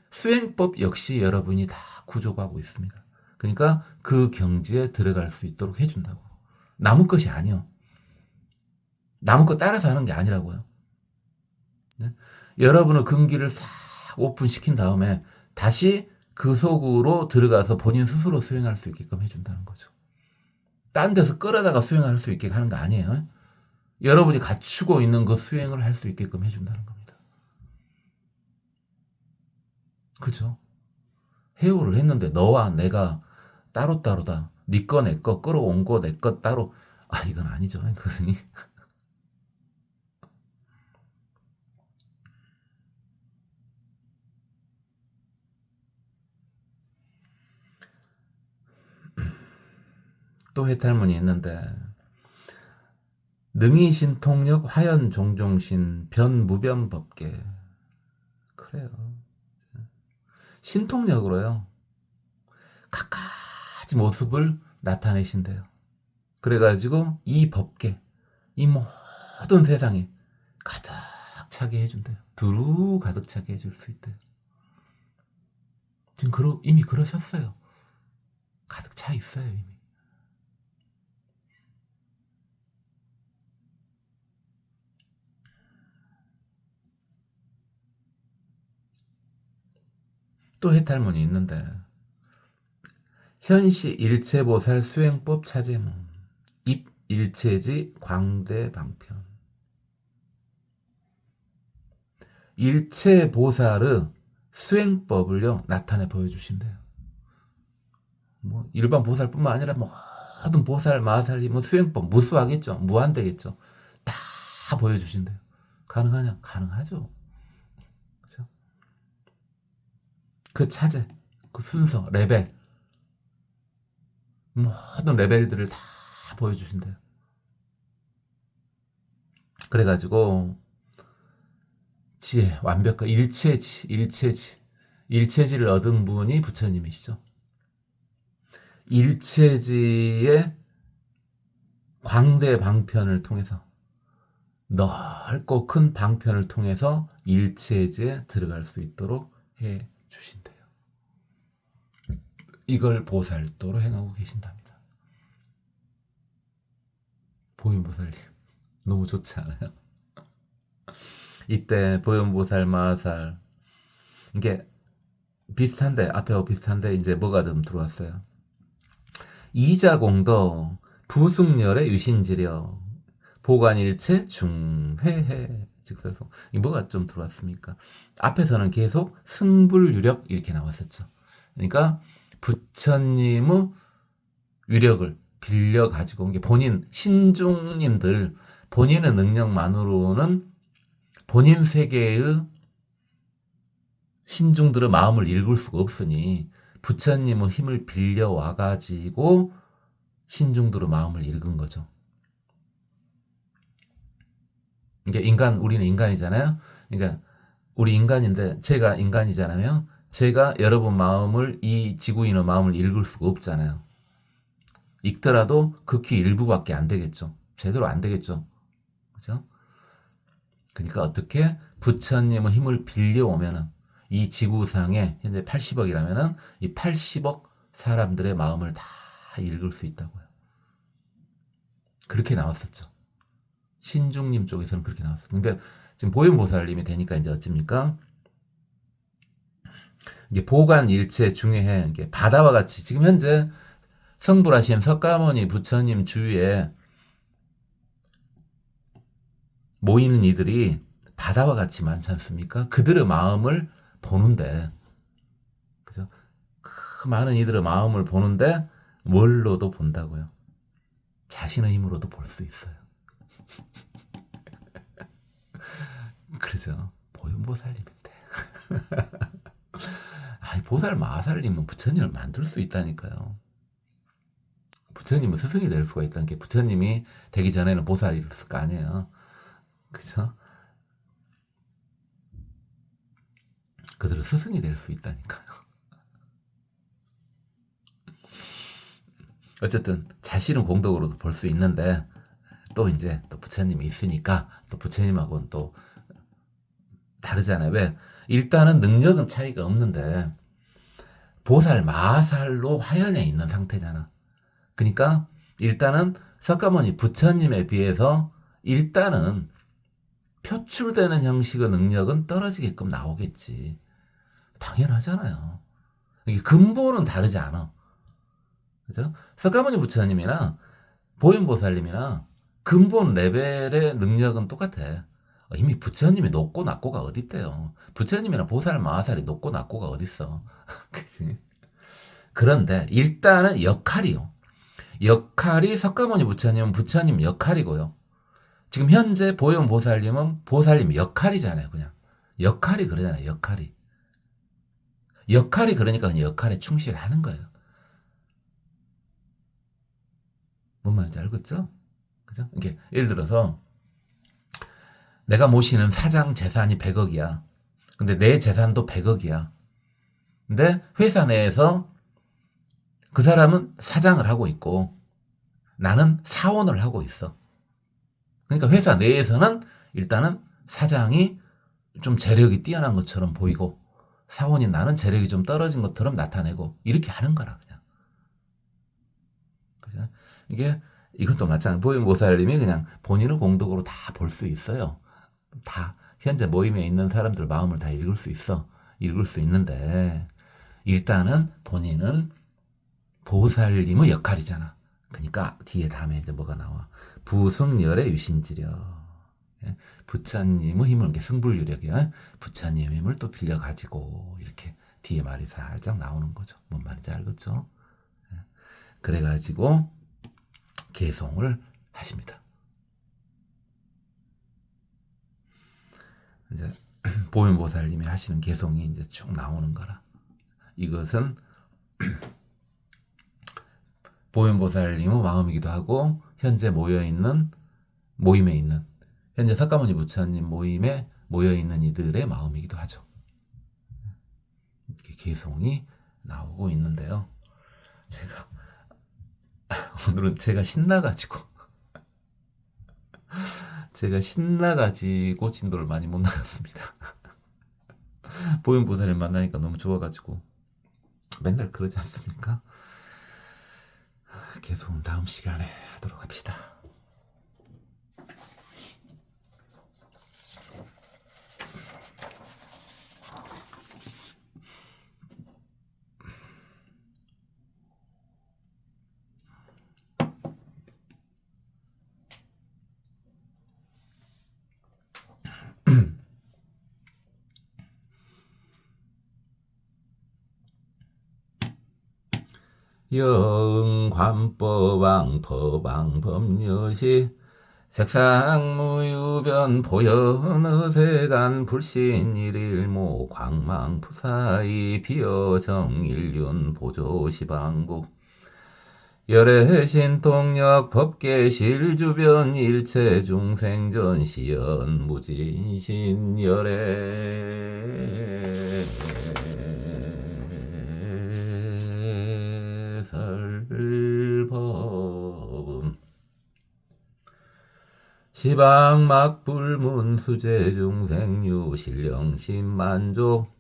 수행법 역시 여러분이 다 구족하고 있습니다. 그러니까 그 경지에 들어갈 수 있도록 해준다고. 남의 것이 아니요. 남의 것 따라서 하는 게 아니라고요. 네? 여러분의 근기를 싹 오픈시킨 다음에 다시 그 속으로 들어가서 본인 스스로 수행할 수 있게끔 해준다는 거죠. 딴 데서 끌어다가 수행할 수 있게 하는 거 아니에요. 여러분이 갖추고 있는 그 수행을 할 수 있게끔 해준다는 겁니다. 그죠? 해오를 했는데 너와 내가 따로따로다. 네 거 내 거 끌어온 거 내 거 따로. 이건 아니죠. 그것은 또 해탈문이 있는데 능이신통력 화연종종신 변무변법계. 그래요. 신통력으로요. 갖가지 가지 모습을 나타내신대요. 그래가지고 이 법계, 이 모든 세상에 가득 차게 해준대요. 두루 가득 차게 해줄 수 있대요. 지금 이미 그러셨어요. 가득 차 있어요, 이미. 또 해탈문이 있는데, 현시 일체보살 수행법 차제문, 입일체지 광대방편. 일체보살의 수행법을요 나타내 보여주신대요. 뭐 일반 보살뿐만 아니라 모든 보살, 마살이 뭐 수행법 무수하겠죠, 무한되겠죠. 다 보여주신대요. 가능하냐? 가능하죠. 그렇죠? 그 차제, 그 순서, 레벨, 모든 레벨들을 다 보여주신대요. 그래가지고 지혜, 완벽한 일체지를 얻은 분이 부처님이시죠. 일체지의 광대 방편을 통해서, 넓고 큰 방편을 통해서 일체지에 들어갈 수 있도록 해 주신대요. 이걸 보살도로 행하고 계신답니다. 보현보살님 너무 좋지 않아요? 이때 보현보살, 마살 이게 비슷한데, 앞에하고 비슷한데 이제 뭐가 좀 들어왔어요. 이자공도 부승열의 유신지력 보관일체 중회해 직설성. 이 뭐가 좀 들어왔습니까? 앞에서는 계속 승불유력 이렇게 나왔었죠. 그러니까 부처님의 위력을 빌려 가지고, 이게 본인 신중님들 본인의 능력만으로는 본인 세계의 신중들의 마음을 읽을 수가 없으니 부처님의 힘을 빌려와 가지고 신중들의 마음을 읽은 거죠. 이게 우리는 인간이잖아요. 그러니까 우리 인간인데 제가 인간이잖아요. 제가 여러분 마음을, 이 지구인의 마음을 읽을 수가 없잖아요. 읽더라도 극히 일부밖에 안 되겠죠. 제대로 안 되겠죠. 그죠? 그러니까 어떻게 부처님의 힘을 빌려오면은 이 지구상에 현재 80억이라면은 이 80억 사람들의 마음을 다 읽을 수 있다고요. 그렇게 나왔었죠. 신중님 쪽에서는 그렇게 나왔어요. 근데 지금 보현보살님이 되니까 이제 어찌입니까? 이게 보관일체 중회해, 이게 바다와 같이 지금 현재 성불하신 석가모니 부처님 주위에 모이는 이들이 바다와 같이 많지 않습니까? 그들의 마음을 보는데, 그죠? 그 많은 이들의 마음을 보는데 뭘로도 본다고요? 자신의 힘으로도 볼 수 있어요. 그러죠. 보현보살님인데. 보살 마살님은 부처님을 만들 수 있다니까요. 부처님은 스승이 될 수가 있다는 게, 부처님이 되기 전에는 보살이었을 거 아니에요. 그죠? 그들은 스승이 될 수 있다니까요. 어쨌든 자신은 공덕으로도 볼 수 있는데, 또 이제 또 부처님이 있으니까 또 부처님하고는 또 다르잖아요. 왜? 일단은 능력은 차이가 없는데 보살 마살로 화연해 있는 상태잖아. 그러니까 일단은 석가모니 부처님에 비해서 일단은 표출되는 형식의 능력은 떨어지게끔 나오겠지. 당연하잖아요. 이게 근본은 다르지 않아. 그죠? 석가모니 부처님이나 보현보살님이나 근본 레벨의 능력은 똑같아. 이미 부처님이 높고 낮고가 어디 있대요. 부처님이나 보살 마살이 높고 낮고가 어디 있어. 그치? 그런데 일단은 역할이요. 역할이 석가모니 부처님은 부처님 역할이고요. 지금 현재 보현보살님은 보살님 역할이잖아요. 그냥 역할이 그러잖아요. 역할이 그러니까 그냥 역할에 충실하는 거예요. 뭔 말인지 알겠죠? 그죠? 이게 예를 들어서 내가 모시는 사장 재산이 100억이야. 근데 내 재산도 100억이야. 근데 회사 내에서 그 사람은 사장을 하고 있고 나는 사원을 하고 있어. 그러니까 회사 내에서는 일단은 사장이 좀 재력이 뛰어난 것처럼 보이고 사원인 나는 재력이 좀 떨어진 것처럼 나타내고 이렇게 하는 거라 그냥. 그죠? 이게 이것도 마찬가지. 보현보살님이 그냥 본인의 공덕으로 다 볼 수 있어요. 다 현재 모임에 있는 사람들 마음을 다 읽을 수 있어. 읽을 수 있는데 일단은 본인은 보살님의 역할이잖아. 그러니까 뒤에 다음에 이제 뭐가 나와? 부승열의 유신지력. 예? 부처님의 힘을, 이렇게 승불유력이야. 부처님의 힘을 또 빌려가지고 이렇게 뒤에 말이 살짝 나오는 거죠. 뭔 말인지 알겠죠? 예? 그래가지고 개송을 하십니다. 이제 보현보살님이 하시는 개송이 이제 쭉 나오는 거라. 이것은 보현보살님의 마음이기도 하고 현재 모임에 있는 현재 석가모니 부처님 모임에 모여있는 이들의 마음이기도 하죠. 이렇게 개송이 나오고 있는데요. 오늘은 제가 신나가지고 진도를 많이 못 나갔습니다. 보현보살님 만나니까 너무 좋아가지고 맨날 그러지 않습니까? 계속 다음 시간에 하도록 합시다. 영관법왕 법왕 법녀시 색상무유변 보현어세간 불신일일모 광망푸사이 비어정일륜 보조시방국 열애신통력 법계실주변 일체중생전 시연 무진신 열애 설법음 시방막불문 수제중생유 신령심만족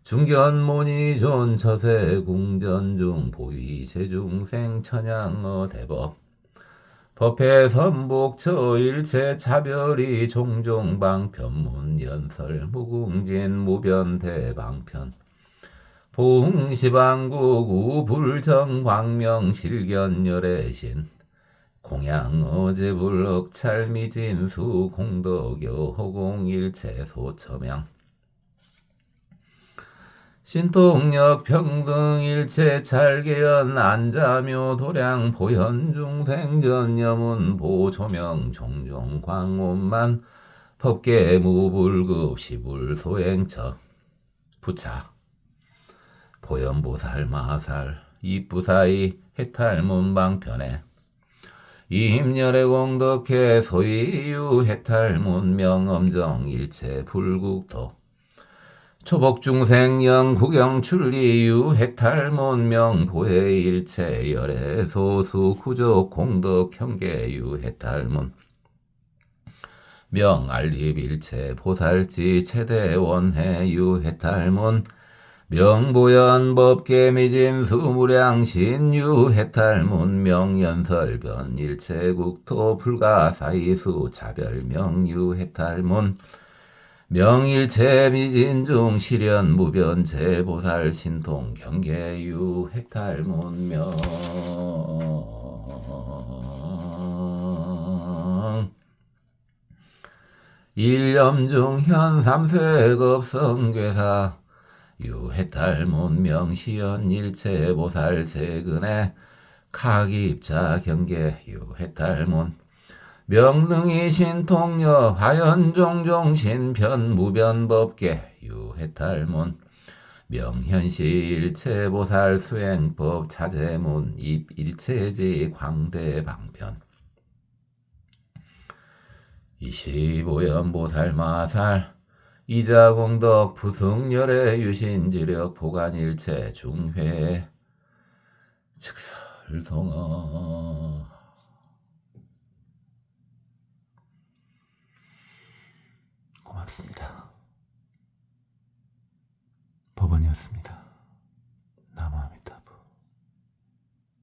중견모니존 처세궁전중 보이제중생 천양어 대법 법회선복처 일체차별이 종종방편문 연설 무궁진 무변대방편 봉시방국 우불정광명 실견열애신 공양어제불럭 찰미진수 공덕여 호공일체소처명 신통력 평등일체 찰계연 안자묘 도량 보현중생전 여문 보조명 종종 광원만 법계 무불급 시불소행처 부차 보현보살 마살 이부사이 해탈문방편에 이힘열의 공덕해 소이유 해탈문 명엄정 일체 불국토 초복중생영 구경출리유 해탈문명 보혜일체 열애소수 구족 공덕 형계유 해탈문 명알립일체 보살지 최대원해유 해탈문 명보연 법계미진수 무량신유 해탈문 명연설변 일체국토 불가사이수 차별명유 해탈문 명일체 미진중 실현 무변체 보살 신통 경계유 해탈문명 일념중 현 삼세급성괴사 유해탈문명 시연 일체 보살 재근에 카기입자 경계 유해탈문 명능이 신통여 화연종종 신편 무변법계 유해탈문 명현시 일체보살 수행법 차제문 입일체지 광대방편 25연 보살마살 이자공덕 부승열의 유신지력 보관일체 중회 직설성아. 고맙습니다. 법원이었습니다.